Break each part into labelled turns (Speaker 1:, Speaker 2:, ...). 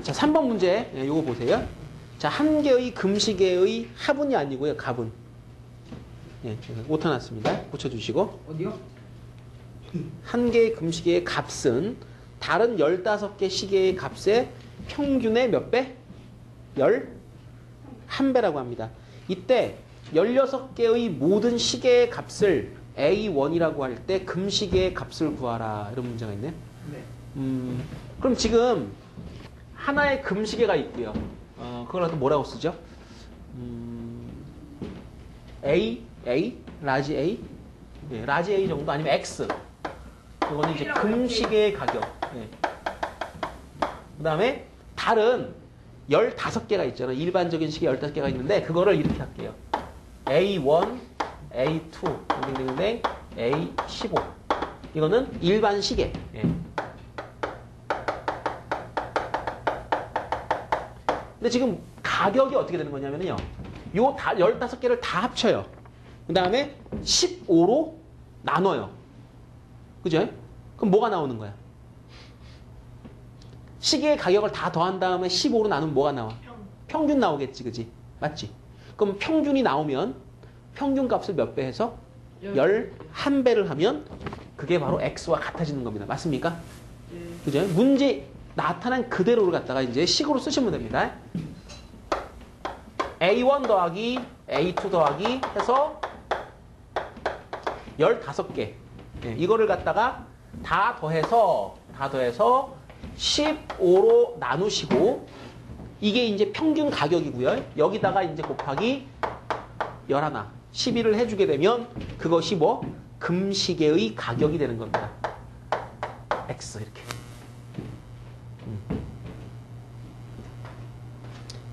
Speaker 1: 자, 3번 문제. 예, 요거 보세요. 자, 한 개의 금시계의 합은이 아니고요. 갑은. 예, 오타 났습니다. 고쳐주시고.
Speaker 2: 어디요?
Speaker 1: 한 개의 금시계의 값은 다른 15개 시계의 값의 평균의 몇 배? 11배라고 합니다. 이때 16개의 모든 시계의 값을 A1이라고 할 때 금시계의 값을 구하라. 이런 문제가 있네요.
Speaker 2: 네.
Speaker 1: 그럼 지금 하나의 금시계가 있고요. 그걸 또 뭐라고 쓰죠? 라지 A? 네, 라지 A 정도 아니면 X. 이거는 이제 금시계의 가격. 네. 그 다음에 다른 15개가 있잖아요. 일반적인 시계 15개가 있는데 그거를 이렇게 할게요. A1, A2, 땡땡땡, A15. 이거는 일반 시계. 예. 근데 지금 가격이 어떻게 되는 거냐면요. 요 15개를 다 합쳐요. 그 다음에 15로 나눠요. 그죠? 그럼 뭐가 나오는 거야? 시계의 가격을 다 더한 다음에 15로 나누면 뭐가 나와? 평균 나오겠지, 그지? 맞지? 그럼 평균이 나오면 평균 값을 몇 배 해서? 11배를 하면 그게 바로 X와 같아지는 겁니다. 맞습니까? 그죠? 문제 나타난 그대로를 갖다가 이제 식으로 쓰시면 됩니다. A1 더하기 A2 더하기 해서 15개. 예, 이거를 갖다가 다 더해서 15로 나누시고 이게 이제 평균 가격이고요. 여기다가 이제 곱하기 11, 12를 해주게 되면 그것이 뭐? 금시계의 가격이 되는 겁니다. X 이렇게.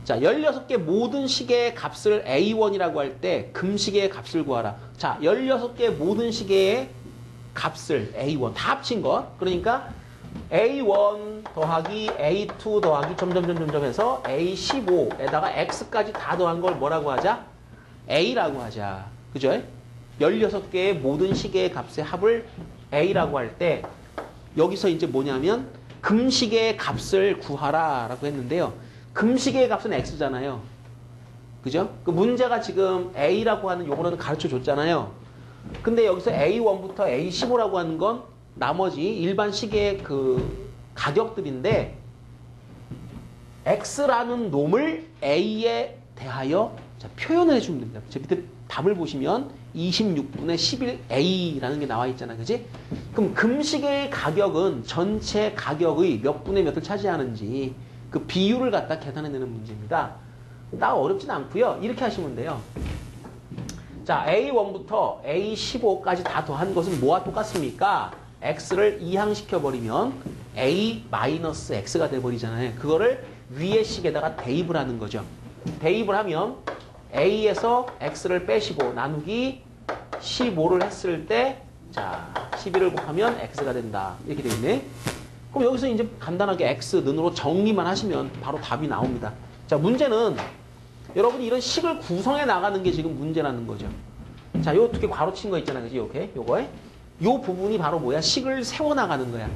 Speaker 1: 자, 16개 모든 시계의 값을 A1이라고 할 때 금시계의 값을 구하라. 자, 16개 모든 시계의 값을 A1 다 합친 것. 그러니까 A1 더하기 A2 더하기 점점 해서 A15에다가 X까지 다 더한 걸 뭐라고 하자? A라고 하자. 그죠? 16개의 모든 시계의 값의 합을 A라고 할 때 여기서 이제 뭐냐면 금시계의 값을 구하라 라고 했는데요. 금시계의 값은 X잖아요. 그죠? 그 문제가 지금 A라고 하는 요거는 가르쳐 줬잖아요. 근데 여기서 A1부터 A15라고 하는 건 나머지 일반 시계의 그 가격들인데 X라는 놈을 A에 대하여 자, 표현을 해주면 됩니다. 제 밑에 답을 보시면 26분의 11A라는 게 나와 있잖아. 그지? 그럼 금시계의 가격은 전체 가격의 몇 분의 몇을 차지하는지 그 비율을 갖다 계산해내는 문제입니다. 딱 어렵진 않고요. 이렇게 하시면 돼요. 자, A1부터 A15까지 다 더한 것은 뭐와 똑같습니까? X를 이항시켜버리면 A-X가 돼버리잖아요. 그거를 위의 식에다가 대입을 하는 거죠. 대입을 하면 A에서 X를 빼시고 나누기 15를 했을 때 자, 12를 곱하면 X가 된다. 이렇게 되어 있네. 그럼 여기서 이제 간단하게 X 는으로 정리만 하시면 바로 답이 나옵니다. 자, 문제는 여러분이 이런 식을 구성해 나가는 게 지금 문제라는 거죠. 자, 요 두 개 괄호 친 거 있잖아요. 그지? 요거에. 요 부분이 바로 뭐야? 식을 세워 나가는 거야.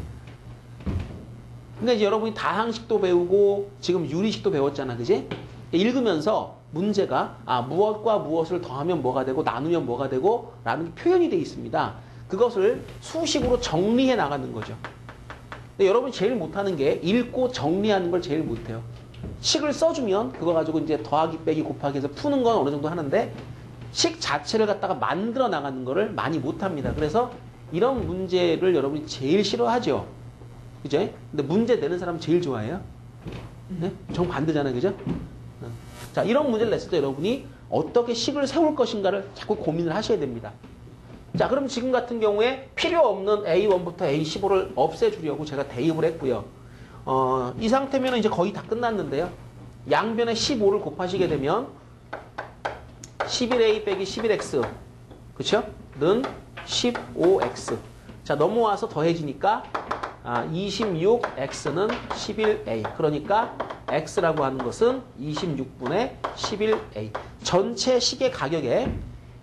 Speaker 1: 근데 이제 여러분이 다항식도 배우고 지금 유리식도 배웠잖아. 그지? 읽으면서 문제가 무엇과 무엇을 더하면 뭐가 되고 나누면 뭐가 되고 라는 표현이 되어 있습니다. 그것을 수식으로 정리해 나가는 거죠. 근데 여러분이 제일 못하는 게 읽고 정리하는 걸 제일 못해요. 식을 써주면 그거 가지고 이제 더하기 빼기 곱하기 해서 푸는 건 어느 정도 하는데 식 자체를 갖다가 만들어 나가는 거를 많이 못합니다. 그래서 이런 문제를 여러분이 제일 싫어하죠. 그죠? 근데 문제 내는 사람 제일 좋아해요. 네? 정반대잖아요. 그죠? 자, 이런 문제를 냈을 때 여러분이 어떻게 식을 세울 것인가를 자꾸 고민을 하셔야 됩니다. 자, 그럼 지금 같은 경우에 필요 없는 A1부터 A15를 없애주려고 제가 대입을 했고요. 이 상태면 이제 거의 다 끝났는데요. 양변에 15를 곱하시게 되면 11A 빼기 11X 그쵸? 는 15X 자, 넘어와서 더해지니까 26X는 11A 그러니까 X라고 하는 것은 26분의 11A 전체 시계 가격에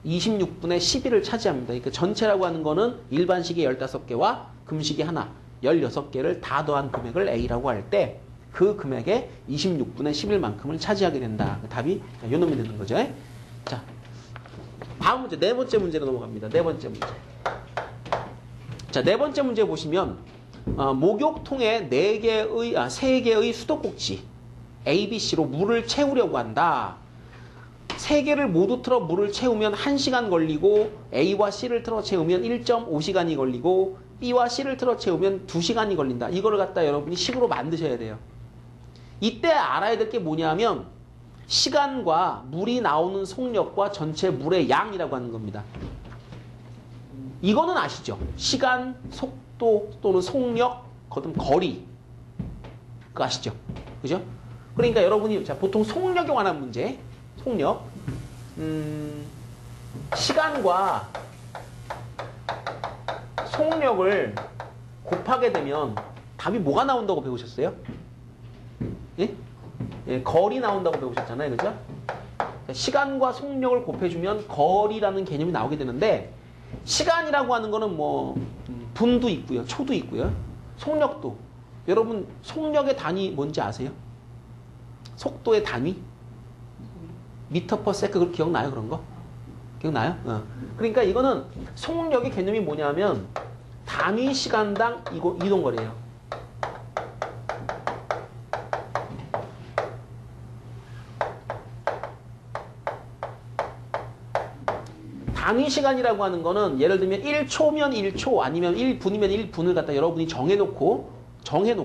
Speaker 1: 26분의 11을 차지합니다. 그러니까 전체라고 하는 거는 일반 시계 15개와 금시계 하나 16개를 다 더한 금액을 A라고 할 때 그 금액의 26분의 11만큼을 차지하게 된다. 답이 요 놈이 되는 거죠. 자, 다음 문제, 네 번째 문제로 넘어갑니다. 네 번째 문제. 자, 네 번째 문제 보시면 목욕통에 3개의 수도꼭지 A, B, C로 물을 채우려고 한다. 3개를 모두 틀어 물을 채우면 1시간 걸리고 A와 C를 틀어 채우면 1.5시간이 걸리고 B와 C를 틀어 채우면 2시간이 걸린다. 이거를 갖다 여러분이 식으로 만드셔야 돼요. 이때 알아야 될 게 뭐냐면 시간과 물이 나오는 속력과 전체 물의 양이라고 하는 겁니다. 이거는 아시죠? 시간, 속도 또는 속력, 거리. 그거 아시죠? 그죠? 그러니까 여러분이 자, 보통 속력에 관한 문제, 속력, 시간과 속력을 곱하게 되면 답이 뭐가 나온다고 배우셨어요? 예? 예, 거리 나온다고 배우셨잖아요. 그죠? 시간과 속력을 곱해주면 거리라는 개념이 나오게 되는데 시간이라고 하는 거는 뭐 분도 있고요. 초도 있고요. 속력도. 여러분 속력의 단위 뭔지 아세요? 속도의 단위? 미터 퍼 세컨드 그거 기억나요? 그런 거? 기억나요? 그러니까 이거는 속력의 개념이 뭐냐면 단위 시간당 이동거리예요. 단위 시간이라고 하는 거는 예를 들면 1초면 1초 아니면 1분이면 1분을 갖다 여러분이 정해놓고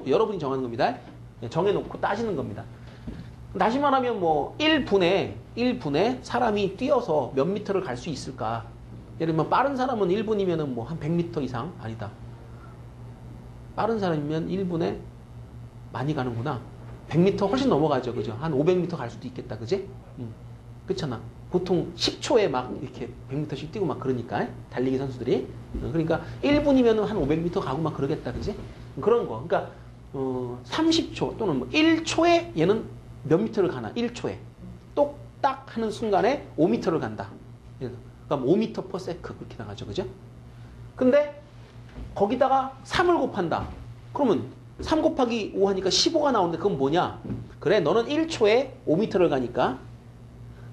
Speaker 1: 여러분이 정하는 겁니다. 정해놓고 따지는 겁니다. 다시 말하면 뭐 1분에 사람이 뛰어서 몇 미터를 갈 수 있을까? 예를 들면 빠른 사람은 1분이면은 뭐 한 100m 이상? 아니다. 빠른 사람이면 1분에 많이 가는구나. 100m 훨씬 넘어가죠. 그죠? 한 500m 갈 수도 있겠다. 그지? 그렇잖아. 보통 10초에 막 이렇게 100m씩 뛰고 막 그러니까 달리기 선수들이 그러니까 1분이면 한 500m 가고 막 그러겠다. 그지? 그런 거. 그러니까 30초 또는 뭐 1초에 얘는 몇 미터를 가나? 1초에. 똑딱 하는 순간에 5미터를 간다. 그러니까 5m per second 그렇게 나가죠. 그죠? 근데 거기다가 3을 곱한다. 그러면 3 곱하기 5 하니까 15가 나오는데 그건 뭐냐? 그래, 너는 1초에 5m를 가니까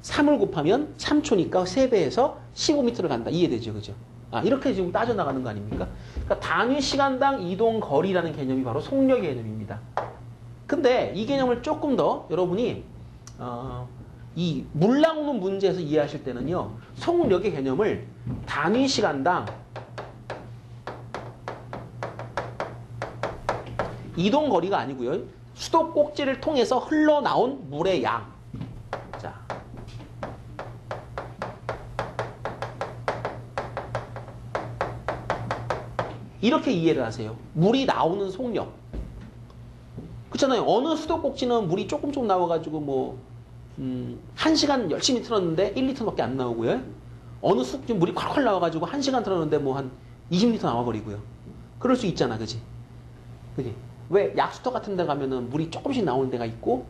Speaker 1: 3을 곱하면 3초니까 3배에서 15m를 간다. 이해되죠? 그죠? 이렇게 지금 따져나가는 거 아닙니까? 그러니까 단위 시간당 이동 거리라는 개념이 바로 속력의 개념입니다. 근데 이 개념을 조금 더 여러분이 이 물 나오는 문제에서 이해하실 때는요. 속력의 개념을 단위 시간당 이동 거리가 아니고요. 수도꼭지를 통해서 흘러나온 물의 양. 자. 이렇게 이해를 하세요. 물이 나오는 속력. 그렇잖아요. 어느 수도꼭지는 물이 조금 나와가지고 뭐 1시간 열심히 틀었는데 1리터밖에 안 나오고요. 어느 수도꼭지 물이 콸콸 나와가지고 1시간 틀었는데 뭐 한 20리터 나와버리고요. 그럴 수 있잖아. 그지? 그지? 왜 약수터 같은 데 가면은 물이 조금씩 나오는 데가 있고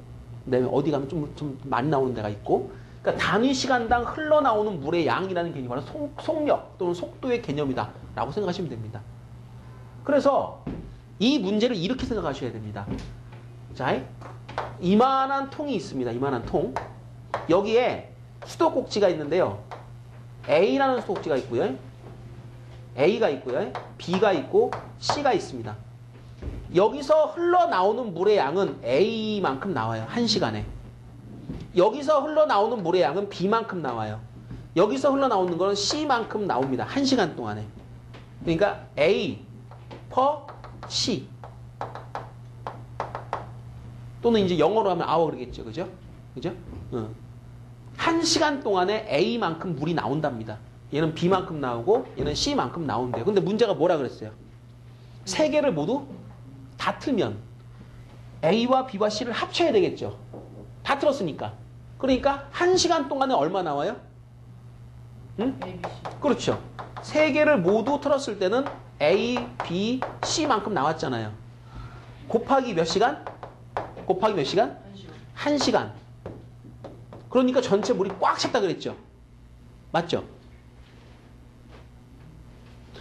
Speaker 1: 그다음에 어디 가면 좀 많이 나오는 데가 있고 그러니까 단위 시간당 흘러나오는 물의 양이라는 개념이 바로 속력 또는 속도의 개념이다 라고 생각하시면 됩니다. 그래서 이 문제를 이렇게 생각하셔야 됩니다. 자, 이만한 통이 있습니다. 이만한 통. 여기에 수도꼭지가 있는데요. A라는 수도꼭지가 있고요. A가 있고요. B가 있고 C가 있습니다. 여기서 흘러나오는 물의 양은 A만큼 나와요. 1시간에. 여기서 흘러나오는 물의 양은 B만큼 나와요. 여기서 흘러나오는 거는 C만큼 나옵니다. 1시간 동안에. 그러니까 A per C. 또는 이제 영어로 하면 hour 그러겠죠. 그죠? 그죠? 1시간 동안에 A만큼 물이 나온답니다. 얘는 B만큼 나오고 얘는 C만큼 나온대요. 근데 문제가 뭐라 그랬어요? 세 개를 모두 다 틀면 A와 B와 C를 합쳐야 되겠죠. 다 틀었으니까. 그러니까 1시간 동안에 얼마 나와요? 응?
Speaker 2: A, B, C.
Speaker 1: 그렇죠. 세 개를 모두 틀었을 때는 A, B, C만큼 나왔잖아요. 곱하기 몇 시간? 곱하기 몇 시간?
Speaker 2: 1시간.
Speaker 1: 1시간. 그러니까 전체 물이 꽉 찼다 그랬죠. 맞죠?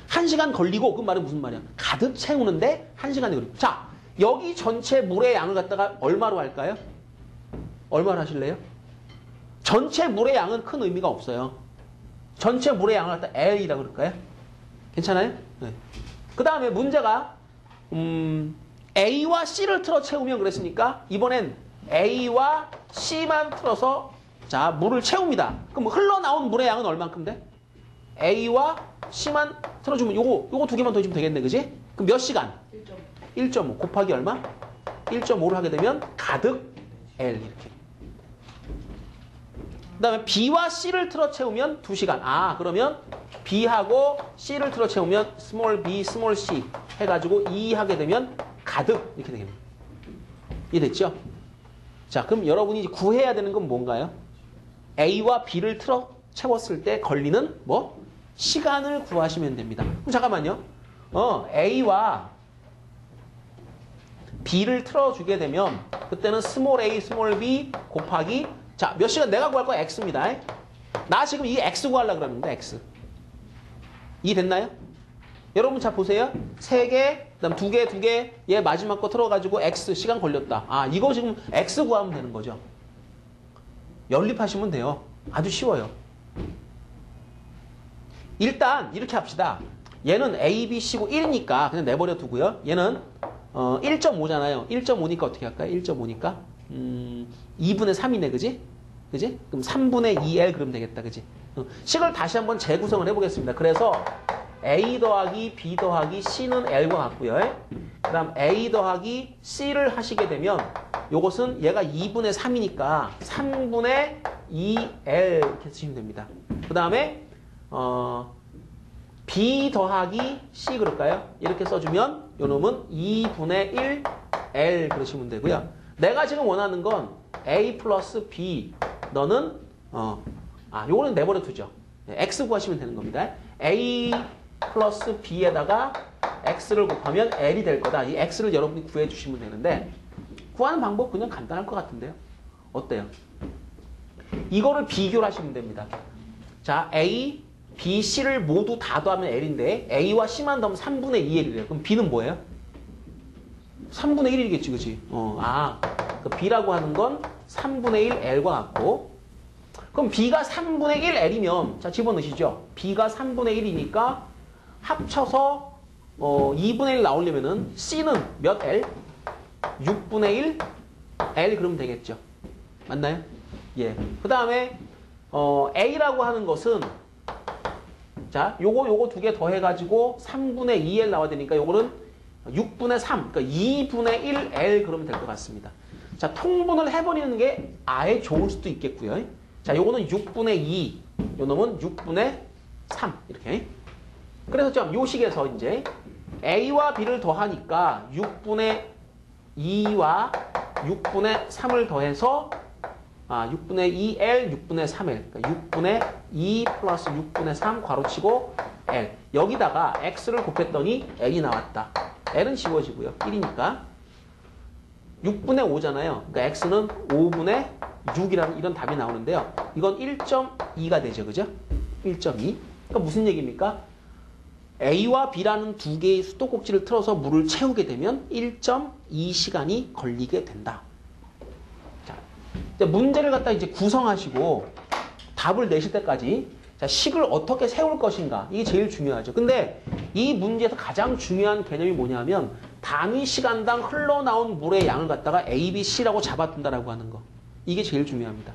Speaker 1: 1시간 걸리고 그 말은 무슨 말이야? 가득 채우는데 1시간이 걸리고. 자, 여기 전체 물의 양을 갖다가 얼마로 할까요? 얼마로 하실래요? 전체 물의 양은 큰 의미가 없어요. 전체 물의 양을 갖다 L이라고 그럴까요? 괜찮아요? 네. 그 다음에 문제가 A와 C를 틀어 채우면 그랬으니까 이번엔 A와 C만 틀어서 자 물을 채웁니다. 그럼 흘러나온 물의 양은 얼만큼 돼? A와 C만 틀어주면 요거 두 개만 더해주면 되겠네, 그지? 그럼 몇 시간? 1.5 곱하기 얼마? 1.5를 하게 되면 가득 L 이렇게. 그 다음에 B와 C를 틀어 채우면 2시간. 아 그러면 B하고 C를 틀어 채우면 small b, small c 해가지고 2 하게 되면 가득 이렇게 되겠네요. 이해됐죠? 자 그럼 여러분이 이제 구해야 되는 건 뭔가요? A와 B를 틀어 채웠을 때 걸리는 뭐? 시간을 구하시면 됩니다. 그럼 잠깐만요. A와 B를 틀어주게 되면 그때는 small a, small b 곱하기 자, 몇 시간 내가 구할 거 X입니다. 나 지금 이 X 구하려고 그러는데 X. 이해됐나요? 여러분 자 보세요. 3개, 그다음 2개, 2개 얘 마지막 거 틀어가지고 X 시간 걸렸다. 아 이거 지금 X 구하면 되는 거죠. 연립하시면 돼요. 아주 쉬워요. 일단 이렇게 합시다. 얘는 A, B, C고 1이니까 그냥 내버려 두고요. 얘는 1.5잖아요. 1.5니까 어떻게 할까요? 1.5니까 2분의 3이네, 그지? 그지? 그럼 3분의 2L 그러면 되겠다, 그지? 식을 다시 한번 재구성을 해보겠습니다. 그래서 A 더하기 B 더하기 C는 L과 같고요. 그 다음 A 더하기 C를 하시게 되면 요것은 얘가 2분의 3이니까 3분의 2L 이렇게 쓰시면 됩니다. 그 다음에 B 더하기 C 그럴까요? 이렇게 써주면 요 놈은 2분의 1L 그러시면 되고요. 내가 지금 원하는 건 A 플러스 B 너는 요거는 내버려 두죠. X 구하시면 되는 겁니다. A 플러스 B에다가 X를 곱하면 L이 될 거다. 이 X를 여러분이 구해 주시면 되는데 구하는 방법 그냥 간단할 것 같은데요. 어때요? 이거를 비교를 하시면 됩니다. 자, A, B, C를 모두 다 더하면 L인데 A와 C만 더하면 3분의 2L이래요. 그럼 B는 뭐예요? 3분의 1이겠지, 그치? 그 B라고 하는 건 3분의 1 L과 같고 그럼 B가 3분의 1 L이면 자 집어넣으시죠. B가 3분의 1이니까 합쳐서 2분의 1 나오려면은 C는 몇 L? 6분의 1 L 그러면 되겠죠. 맞나요? 예. 그 다음에 A라고 하는 것은 자 요거 두 개 더해가지고 3분의 2L 나와야 되니까 요거는 6분의 3, 그러니까 2분의 1L 그러면 될 것 같습니다. 자, 통분을 해버리는 게 아예 좋을 수도 있겠고요. 자, 요거는 6분의 2, 요 놈은 6분의 3, 이렇게. 그래서 좀 요 식에서 이제 A와 B를 더하니까 6분의 2와 6분의 3을 더해서 6분의 2L, 6분의 3L. 그러니까 6분의 2 플러스 6분의 3 괄호치고 L. 여기다가 X를 곱했더니 L이 나왔다. L은 지워지고요. 1이니까. 6분의 5잖아요. 그러니까 X는 5분의 6이라는 이런 답이 나오는데요. 이건 1.2가 되죠. 그죠? 1.2. 그러니까 무슨 얘기입니까? A와 B라는 두 개의 수도꼭지를 틀어서 물을 채우게 되면 1.2시간이 걸리게 된다. 자, 문제를 갖다 이제 구성하시고 답을 내실 때까지 자, 식을 어떻게 세울 것인가. 이게 제일 중요하죠. 근데 이 문제에서 가장 중요한 개념이 뭐냐면 단위 시간당 흘러나온 물의 양을 갖다가 A, B, C라고 잡아둔다라고 하는 거. 이게 제일 중요합니다.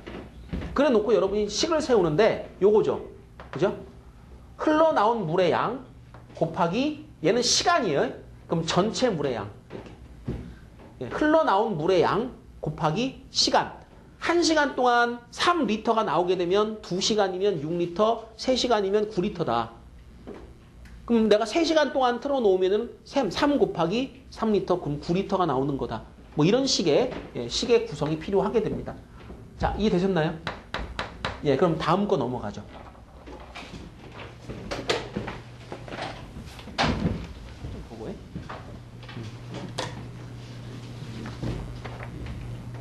Speaker 1: 그래 놓고 여러분이 식을 세우는데 요거죠. 그죠? 흘러나온 물의 양 곱하기 얘는 시간이에요. 그럼 전체 물의 양. 이렇게. 예, 흘러나온 물의 양 곱하기 시간. 1시간 동안 3리터가 나오게 되면 2시간이면 6리터, 3시간이면 9리터다. 그럼 내가 3시간 동안 틀어놓으면은 3 곱하기 3리터, 그럼 9리터가 나오는 거다. 뭐 이런 식의 구성이 필요하게 됩니다. 자, 이해되셨나요? 예, 그럼 다음 거 넘어가죠. 좀 보고 해.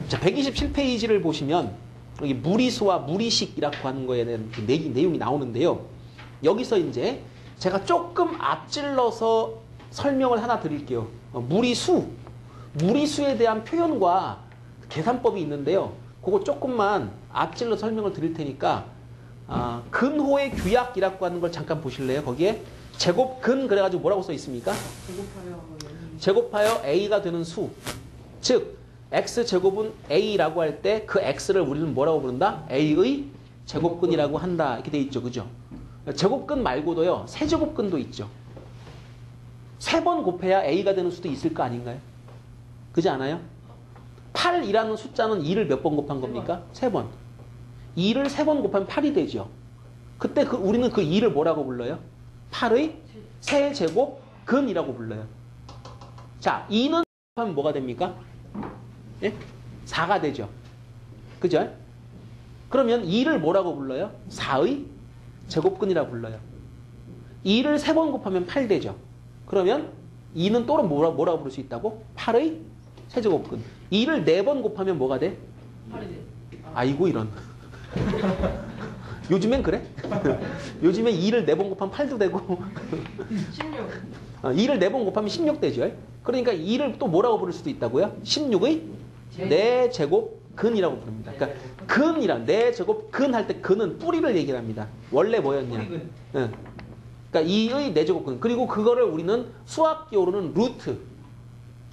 Speaker 1: 자, 127페이지를 보시면 여기 무리수와 무리식이라고 하는 거에 대한 내용이 나오는데요. 여기서 이제 제가 조금 앞질러서 설명을 하나 드릴게요. 무리수. 무리수에 대한 표현과 계산법이 있는데요. 그거 조금만 앞질러 설명을 드릴 테니까 근호의 규약이라고 하는 걸 잠깐 보실래요? 거기에 제곱근 그래가지고 뭐라고 써 있습니까? 제곱하여 A가 되는 수. 즉 X제곱은 A라고 할 때 그 X를 우리는 뭐라고 부른다? A의 제곱근이라고 한다. 이렇게 돼 있죠. 그죠? 제곱근 말고도요. 세제곱근도 있죠. 3번 곱해야 A가 되는 수도 있을 거 아닌가요? 그지 않아요? 8이라는 숫자는 2를 몇 번 곱한 겁니까? 3번. 2를 3번 곱하면 8이 되죠. 그때 우리는 그 2를 뭐라고 불러요? 8의 세제곱근이라고 불러요. 자, 2는 곱하면 뭐가 됩니까? 예? 4가 되죠. 그죠? 그러면 2를 뭐라고 불러요? 4의 제곱근이라고 불러요. 2를 3번 곱하면 8 되죠. 그러면 2는 또 뭐라고 부를 수 있다고? 8의 세제곱근. 2를 4번 곱하면 뭐가 돼?
Speaker 2: 8이 돼.
Speaker 1: 아이고 이런. 요즘엔 그래? 요즘엔 2를 4번 곱하면 8도 되고
Speaker 2: 16.
Speaker 1: 2를 4번 곱하면 16 되죠. 그러니까 2를 또 뭐라고 부를 수도 있다고요? 16의 4제곱근이라고 부릅니다. 그러니까 근이란 4제곱근 할 때 근은 뿌리를 얘기를 합니다. 원래 뭐였냐?
Speaker 2: 뿌리근.
Speaker 1: 응. 그러니까 2의 4제곱근. 그리고 그거를 우리는 수학 기호로는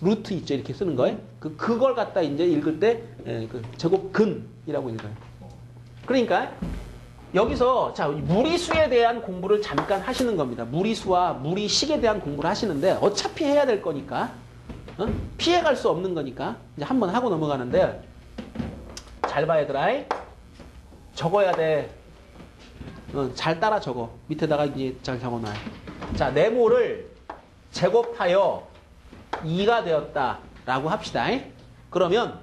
Speaker 1: 루트 있죠. 이렇게 쓰는 거예요. 그걸 갖다 이제 읽을 때 그 제곱근이라고 읽어요. 그러니까 여기서 자 무리수에 대한 공부를 잠깐 하시는 겁니다. 무리수와 무리식에 대한 공부를 하시는데 어차피 해야 될 거니까 피해갈 수 없는 거니까 이제 한번 하고 넘어가는데 잘 봐 얘들아. 적어야 돼. 잘 따라 적어. 밑에다가 이제 잘 적어놔요. 자 네모를 제곱하여 2가 되었다라고 합시다. 그러면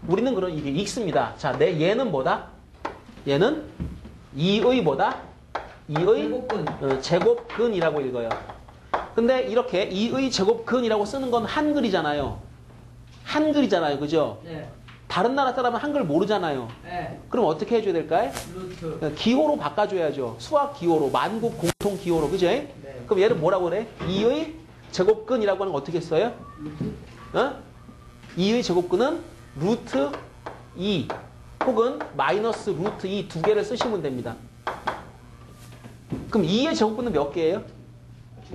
Speaker 1: 우리는 그럼 이게 익습니다. 자, 얘는 뭐다? 얘는 2의 뭐다? 2의 제곱근이라고 읽어요. 근데 이렇게 2의 제곱근이라고 쓰는 건 한글이잖아요. 한글이잖아요. 그죠?
Speaker 2: 네.
Speaker 1: 다른 나라 사람은 한글 모르잖아요.
Speaker 2: 네.
Speaker 1: 그럼 어떻게 해줘야 될까요?
Speaker 2: 루트.
Speaker 1: 기호로 바꿔줘야죠. 수학 기호로, 만국 공통 기호로. 그죠?
Speaker 2: 네.
Speaker 1: 그럼 얘를 뭐라고 그래? 2의 제곱근이라고 하는 거 어떻게 써요?
Speaker 2: 루트.
Speaker 1: 2의 제곱근은 루트 2 혹은 마이너스 루트 2 두 개를 쓰시면 됩니다. 그럼 2의 제곱근은 몇 개예요?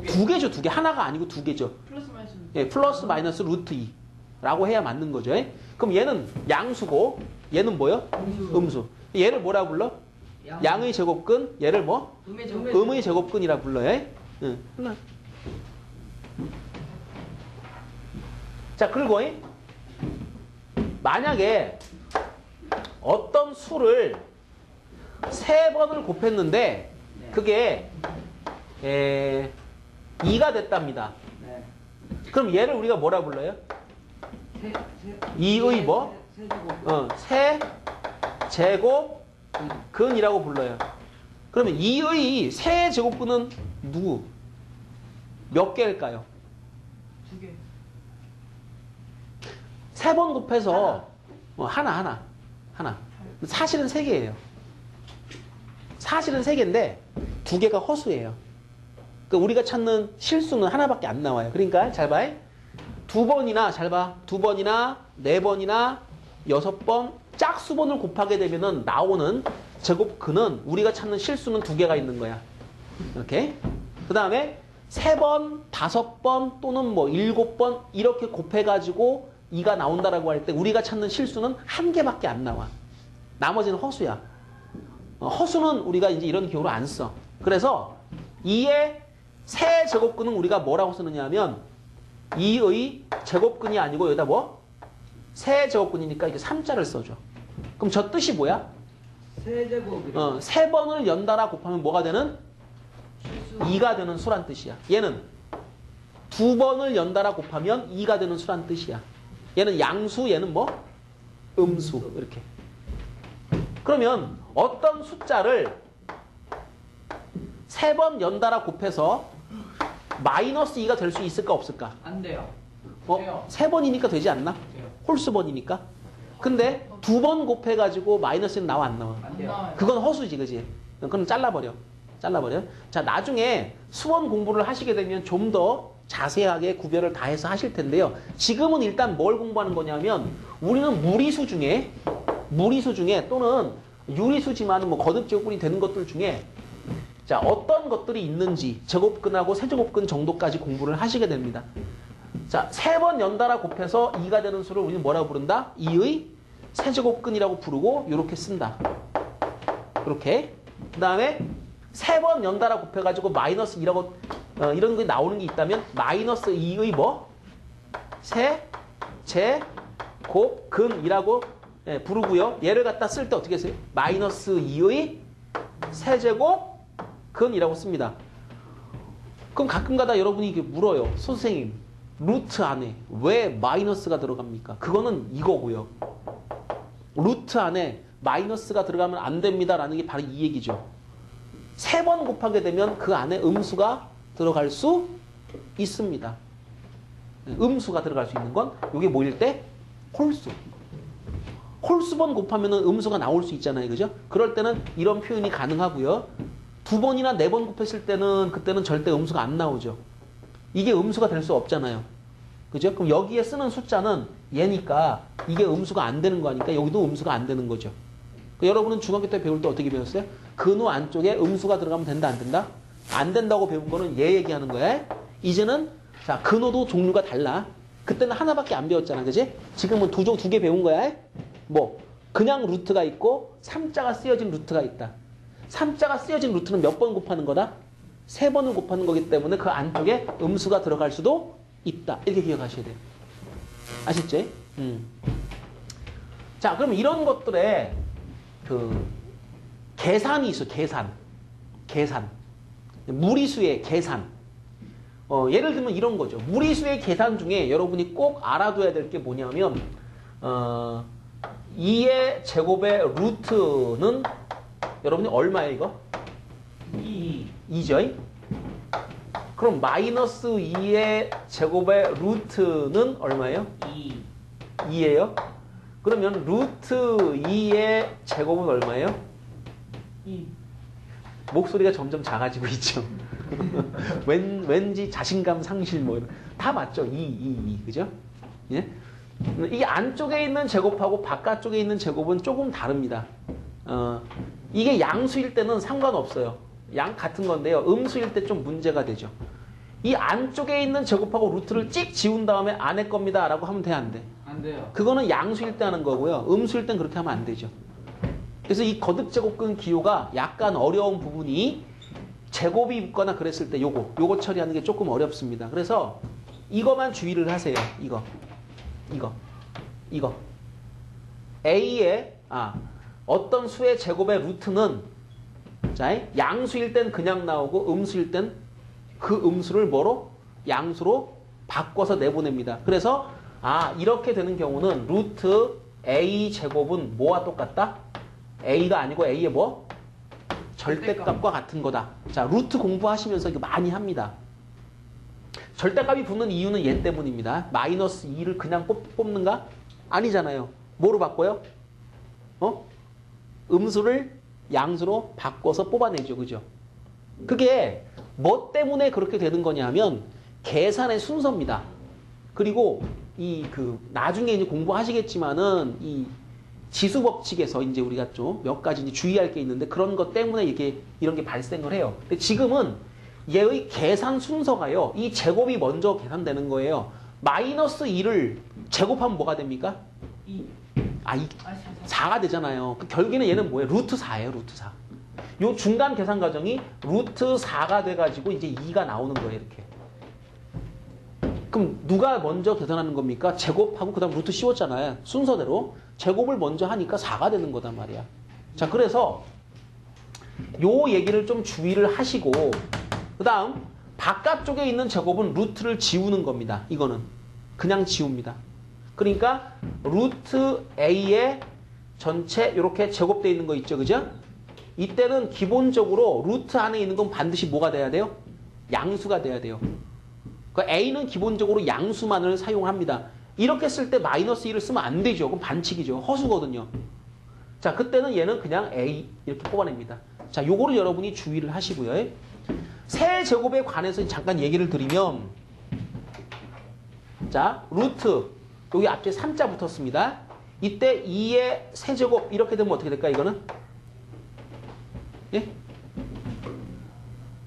Speaker 1: 두 개죠. 두 개. 하나가 아니고 두 개죠.
Speaker 2: 플러스 마이너스.
Speaker 1: 예, 플러스 마이너스 루트 2라고 해야 맞는 거죠. 그럼 얘는 양수고 얘는 뭐요? 음수. 얘를 뭐라 불러? 양의 제곱근. 얘를 뭐? 음의 제곱근이라 불러요. 하나. 자, 그리고 만약에 어떤 수를 3번을 곱했는데 그게 2가 됐답니다.
Speaker 2: 네.
Speaker 1: 그럼 얘를 우리가 뭐라 불러요? 2의 뭐? 세제곱근이라고 불러요. 그러면 2의 세제곱근은 누구? 몇 개일까요?
Speaker 2: 2개.
Speaker 1: 3번 곱해서 하나. 사실은 3개예요. 사실은 3개인데 2개가 허수예요. 그러니까 우리가 찾는 실수는 하나밖에 안 나와요. 그러니까 잘 봐. 2번이나 잘 봐. 2번이나 4번이나 6번 짝수번을 곱하게 되면은 나오는 제곱근은 우리가 찾는 실수는 2개가 있는 거야. 이렇게. 그 다음에 3번, 5번 또는 뭐 7번 이렇게 곱해가지고 2가 나온다라고 할 때 우리가 찾는 실수는 1개밖에 안 나와. 나머지는 허수야. 허수는 우리가 이제 이런 기호로 안 써. 그래서 2의 세제곱근은 우리가 뭐라고 쓰느냐 하면 2의 제곱근이 아니고 여기다 뭐? 세제곱근이니까 이렇게 3자를 써줘. 그럼 저 뜻이 뭐야?
Speaker 2: 세제곱.
Speaker 1: 3번을 연달아 곱하면 뭐가 되는? 2가 되는 수란 뜻이야. 얘는 2번을 연달아 곱하면 2가 되는 수란 뜻이야. 얘는 양수, 얘는 뭐? 음수. 이렇게. 그러면 어떤 숫자를 3번 연달아 곱해서 마이너스 2가 될 수 있을까 없을까?
Speaker 2: 안 돼요.
Speaker 1: 3번이니까 되지 않나?
Speaker 2: 돼요.
Speaker 1: 홀수번이니까. 근데 2번 곱해가지고 마이너스는 나와 안 나와?
Speaker 2: 안 돼요.
Speaker 1: 그건 허수지, 그지? 그건 잘라버려. 자, 나중에 수원 공부를 하시게 되면 좀 더 자세하게 구별을 다 해서 하실 텐데요. 지금은 일단 뭘 공부하는 거냐면 우리는 무리수 중에 또는 유리수지만 뭐 거듭제곱근이 되는 것들 중에 자 어떤 것들이 있는지 제곱근하고 세제곱근 정도까지 공부를 하시게 됩니다. 자, 3번 연달아 곱해서 2가 되는 수를 우리는 뭐라고 부른다? 2의 세제곱근이라고 부르고 이렇게 쓴다. 이렇게. 그 다음에 3번 연달아 곱해가지고 마이너스 2라고 이런 게 나오는 게 있다면 마이너스 2의 뭐? 세제곱근이라고 부르고요. 얘를 갖다 쓸 때 어떻게 써요? 마이너스 2의 세제곱근이라고 씁니다. 그럼 가끔가다 여러분이 이게 물어요. 선생님, 루트 안에 왜 마이너스가 들어갑니까? 그거는 이거고요. 루트 안에 마이너스가 들어가면 안 됩니다라는 게 바로 이 얘기죠. 3번 곱하게 되면 그 안에 음수가 들어갈 수 있습니다. 음수가 들어갈 수 있는 건 이게 뭐일 때? 홀수. 홀수번 곱하면 음수가 나올 수 있잖아요. 그죠? 그럴 때는 이런 표현이 가능하고요. 2번이나 4번 곱했을 때는 그때는 절대 음수가 안 나오죠. 이게 음수가 될 수 없잖아요. 그죠? 그럼 여기에 쓰는 숫자는 얘니까 이게 음수가 안 되는 거니까 여기도 음수가 안 되는 거죠. 여러분은 중학교 때 배울 때 어떻게 배웠어요? 근호 안쪽에 음수가 들어가면 된다, 안 된다? 안 된다고 배운 거는 얘 얘기하는 거야. 이제는 자 근호도 종류가 달라. 그때는 하나밖에 안 배웠잖아, 그지? 지금은 두 개 배운 거야. 뭐 그냥 루트가 있고 3자가 쓰여진 루트가 있다. 3자가 쓰여진 루트는 몇 번 곱하는 거다? 3번을 곱하는 거기 때문에 그 안쪽에 음수가 들어갈 수도 있다. 이렇게 기억하셔야 돼요. 아셨지? 자, 그럼 이런 것들에 그 계산이 있어. 계산. 무리수의 계산. 예를 들면 이런 거죠. 무리수의 계산 중에 여러분이 꼭 알아둬야 될 게 뭐냐면 2의 제곱의 루트는 여러분이 얼마예요, 이거? 2죠? 그럼 마이너스 2의 제곱의 루트는 얼마예요? 2예요? 그러면 루트 2의 제곱은 얼마예요?
Speaker 2: 2.
Speaker 1: 목소리가 점점 작아지고 있죠. 왠지 자신감 상실 뭐 이런. 다 맞죠? 2. 그죠? 예? 이 안쪽에 있는 제곱하고 바깥쪽에 있는 제곱은 조금 다릅니다. 이게 양수일 때는 상관없어요. 양 같은 건데요. 음수일 때 좀 문제가 되죠. 이 안쪽에 있는 제곱하고 루트를 찍 지운 다음에 안에 겁니다 라고 하면 돼, 안 돼?
Speaker 2: 안 돼요.
Speaker 1: 그거는 양수일 때 하는 거고요. 음수일 땐 그렇게 하면 안 되죠. 그래서 이 거듭제곱근 기호가 약간 어려운 부분이 제곱이 있거나 그랬을 때 요거 처리하는 게 조금 어렵습니다. 그래서 이거만 주의를 하세요. 이거. A의 어떤 수의 제곱의 루트는 자, 양수일 땐 그냥 나오고 음수일 땐 그 음수를 뭐로? 양수로 바꿔서 내보냅니다. 그래서 이렇게 되는 경우는 루트 A 제곱은 뭐와 똑같다? A가 아니고 A의 뭐? 절대값과 같은 거다. 자, 루트 공부하시면서 이거 많이 합니다. 절대값이 붙는 이유는 얘 때문입니다. 마이너스 2를 그냥 뽑는가? 아니잖아요. 뭐로 바꿔요? 음수를 양수로 바꿔서 뽑아내죠. 그죠? 그게 뭐 때문에 그렇게 되는 거냐면 계산의 순서입니다. 그리고 나중에 이제 공부하시겠지만은 이 지수 법칙에서 이제 우리가 좀 몇 가지 이제 주의할 게 있는데 그런 것 때문에 이런 게 발생을 해요. 근데 지금은 얘의 계산 순서가요. 이 제곱이 먼저 계산되는 거예요. 마이너스 2를 제곱하면 뭐가 됩니까?
Speaker 2: 2.
Speaker 1: 4가 되잖아요. 그 결국에는 얘는 뭐예요? 루트 4예요. 루트 4. 요 중간 계산 과정이 루트 4가 돼가지고 이제 2가 나오는 거예요. 이렇게. 그럼 누가 먼저 계산하는 겁니까? 제곱하고 그 다음 루트 씌웠잖아요. 순서대로. 제곱을 먼저 하니까 4가 되는 거단 말이야. 자, 그래서 요 얘기를 좀 주의를 하시고 그 다음 바깥쪽에 있는 제곱은 루트를 지우는 겁니다. 이거는 그냥 지웁니다. 그러니까 루트 A의 전체 이렇게 제곱되어 있는 거 있죠. 그죠? 이때는 기본적으로 루트 안에 있는 건 반드시 뭐가 돼야 돼요? 양수가 돼야 돼요. 그러니까 A는 기본적으로 양수만을 사용합니다. 이렇게 쓸 때 마이너스 2를 쓰면 안 되죠. 그럼 반칙이죠. 허수거든요. 자, 그때는 얘는 그냥 A 이렇게 뽑아냅니다. 자, 요거를 여러분이 주의를 하시고요. 세제곱에 관해서 잠깐 얘기를 드리면 자, 루트. 여기 앞에 3자 붙었습니다. 이때 2의 세제곱 이렇게 되면 어떻게 될까 이거는? 예?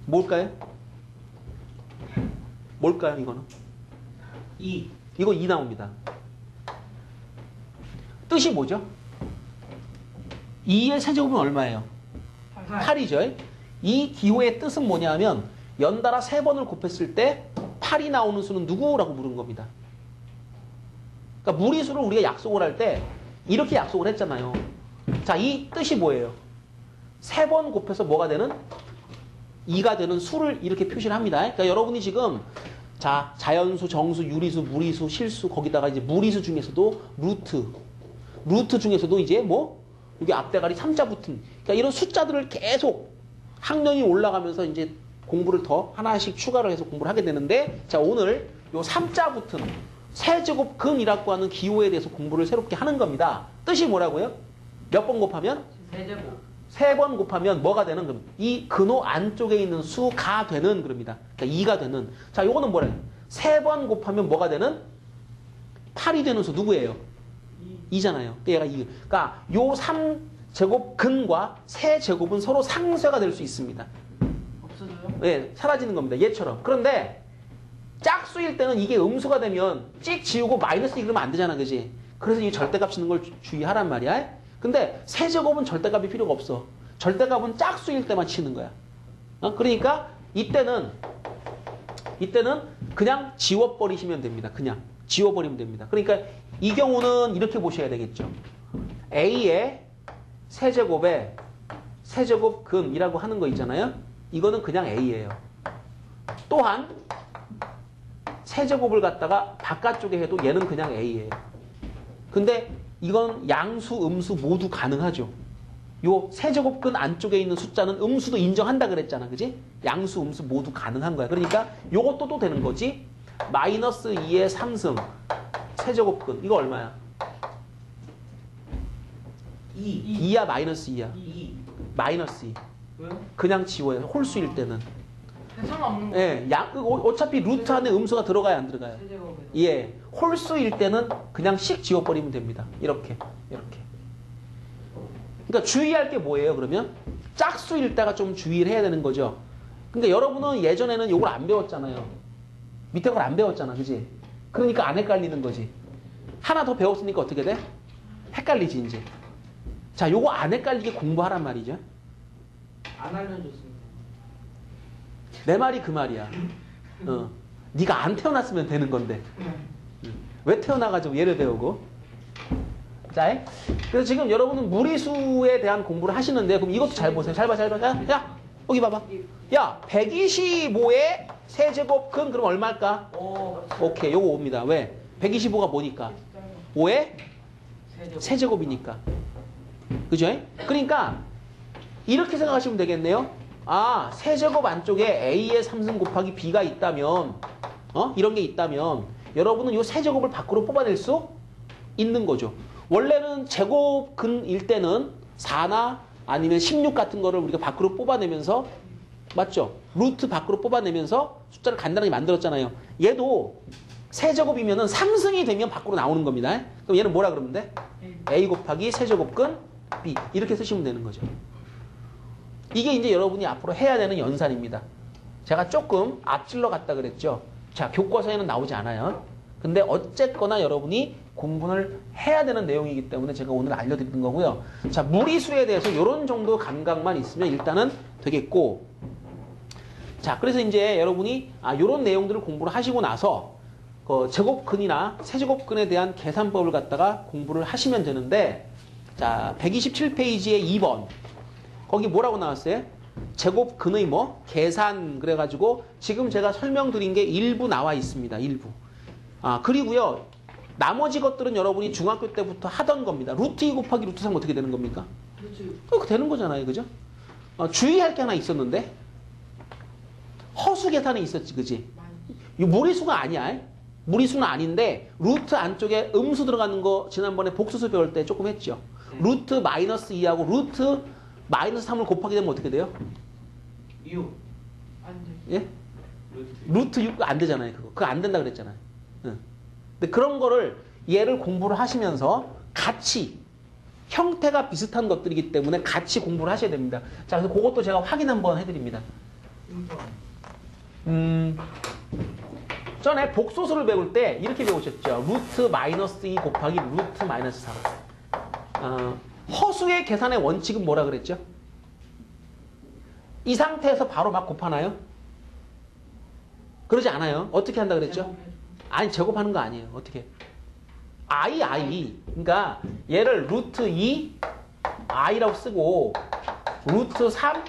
Speaker 1: 뭘까요? 뭘까요 이거는?
Speaker 2: 2.
Speaker 1: 이거 2 나옵니다. 뜻이 뭐죠? 2의 세제곱은 얼마예요? 8이죠. 이 기호의 뜻은 뭐냐면 연달아 3번을 곱했을 때 8이 나오는 수는 누구라고 물은 겁니다. 그러니까 무리수를 우리가 약속을 할 때 이렇게 약속을 했잖아요. 자, 이 뜻이 뭐예요? 3번 곱해서 뭐가 되는? 2가 되는 수를 이렇게 표시를 합니다. 그러니까 여러분이 지금 자, 자연수, 정수, 유리수, 무리수, 실수 거기다가 이제 무리수 중에서도 루트 중에서도 이제 뭐 여기 앞대가리 3자 붙은 그러니까 이런 숫자들을 계속 학년이 올라가면서 이제 공부를 더 하나씩 추가를 해서 공부를 하게 되는데 자, 오늘 요 3자 붙은 세제곱근이라고 하는 기호에 대해서 공부를 새롭게 하는 겁니다. 뜻이 뭐라고요? 몇 번 곱하면?
Speaker 2: 세제곱.
Speaker 1: 3번 곱하면 뭐가 되는 그럼 이 근호 안쪽에 있는 수가 되는 그럽니다. 그러니까 2가 되는. 자, 요거는 뭐래요? 3번 곱하면 뭐가 되는? 8이 되는 수 누구예요? 2잖아요. 얘가 2. 그러니까 요 3제곱 근과 세제곱은 서로 상쇄가 될 수 있습니다.
Speaker 2: 없어져요?
Speaker 1: 예, 사라지는 겁니다. 얘처럼. 그런데 짝수일 때는 이게 음수가 되면 찍 지우고 마이너스 이러면 안 되잖아. 그지? 그래서 이 절대값 쓰는 걸 주의하란 말이야. 근데 세제곱은 절대값이 필요가 없어. 절대값은 짝수일 때만 치는 거야. 그러니까 이때는 그냥 지워버리시면 됩니다. 그냥 지워버리면 됩니다. 그러니까 이 경우는 이렇게 보셔야 되겠죠. A의 세제곱에 세제곱근이라고 하는 거 있잖아요. 이거는 그냥 A예요. 또한 세제곱을 갖다가 바깥쪽에 해도 얘는 그냥 A예요. 근데 이건 양수, 음수 모두 가능하죠. 요 세제곱근 안쪽에 있는 숫자는 음수도 인정한다 그랬잖아. 그지? 양수, 음수 모두 가능한 거야. 그러니까 요것도 또 되는 거지. 마이너스 2의 3승 세제곱근. 이거 얼마야?
Speaker 2: 2.
Speaker 1: 2야 마이너스 2야?
Speaker 2: 2.
Speaker 1: 마이너스 2.
Speaker 2: 왜요?
Speaker 1: 그냥 지워요. 홀수일 때는.
Speaker 2: 상관없는 거.
Speaker 1: 예, 어차피 루트 안에 음수가 들어가야 안 들어가요?
Speaker 2: 세제곱에서.
Speaker 1: 예, 홀수일 때는 그냥 씩 지워버리면 됩니다. 이렇게. 그러니까 주의할 게 뭐예요, 그러면? 짝수일 때가 좀 주의를 해야 되는 거죠. 그러니까 여러분은 예전에는 이걸 안 배웠잖아요. 밑에 걸 안 배웠잖아, 그지? 그러니까 안 헷갈리는 거지. 하나 더 배웠으니까 어떻게 돼? 헷갈리지, 이제. 자, 요거 안 헷갈리게 공부하란 말이죠.
Speaker 2: 안 알려줬습니다.
Speaker 1: 내 말이 그 말이야. 네가 안 태어났으면 되는 건데. 왜 태어나가지고 얘를 배우고? 자, 그래서 지금 여러분은 무리수에 대한 공부를 하시는데 그럼 이것도 잘 보세요. 잘 봐. 야, 여기 봐봐. 야, 125의 세제곱근 그럼 얼마일까? 오케이, 요거 5입니다. 왜? 125가 뭐니까? 5의 세제곱이니까. 그죠? 그러니까 이렇게 생각하시면 되겠네요. 아, 세제곱 안쪽에 A의 3승 곱하기 B가 있다면 이런 게 있다면 여러분은 이 세제곱을 밖으로 뽑아낼 수 있는 거죠. 원래는 제곱근일 때는 4나 아니면 16 같은 거를 우리가 밖으로 뽑아내면서 맞죠? 루트 밖으로 뽑아내면서 숫자를 간단하게 만들었잖아요. 얘도 세제곱이면은 3승이 되면 밖으로 나오는 겁니다. 그럼 얘는 뭐라 그러면 돼? A 곱하기 세제곱근 B 이렇게 쓰시면 되는 거죠. 이게 이제 여러분이 앞으로 해야 되는 연산입니다. 제가 조금 앞질러 갔다 그랬죠. 자, 교과서에는 나오지 않아요. 근데 어쨌거나 여러분이 공부를 해야 되는 내용이기 때문에 제가 오늘 알려드리는 거고요. 자, 무리수에 대해서 이런 정도 감각만 있으면 일단은 되겠고. 자, 그래서 이제 여러분이 이런 내용들을 공부를 하시고 나서 제곱근이나 세제곱근에 대한 계산법을 갖다가 공부를 하시면 되는데, 자, 127페이지에 2번. 거기 뭐라고 나왔어요? 제곱근의 계산 그래가지고 지금 제가 설명드린 게 일부 나와 있습니다. 일부. 그리고요. 나머지 것들은 여러분이 중학교 때부터 하던 겁니다. 루트 2 곱하기 루트 3 어떻게 되는 겁니까? 그렇게 되는 거잖아요. 그죠? 주의할 게 하나 있었는데 허수 계산이 있었지. 그지? 이 무리수가 아니야. 무리수는 아닌데 루트 안쪽에 음수 들어가는 거 지난번에 복수수 배울 때 조금 했죠. 루트 마이너스 2하고 루트 마이너스 3을 곱하게 되면 어떻게 돼요?
Speaker 2: 6. 안 돼.
Speaker 1: 예? 루트 6 안 되잖아요. 그거 안 된다 그랬잖아요. 응. 근데 그런 거를 얘를 공부를 하시면서 같이 형태가 비슷한 것들이기 때문에 같이 공부를 하셔야 됩니다. 자, 그래서 그것도 제가 확인 한번 해드립니다. 전에 복소수를 배울 때 이렇게 배우셨죠. 루트 마이너스 2 곱하기 루트 마이너스 3. 허수의 계산의 원칙은 뭐라 그랬죠? 이 상태에서 바로 막 곱하나요? 그러지 않아요. 어떻게 한다 그랬죠? 아니, 제곱하는 거 아니에요. 어떻게? i. 그러니까 얘를 루트 2 i라고 쓰고 루트 3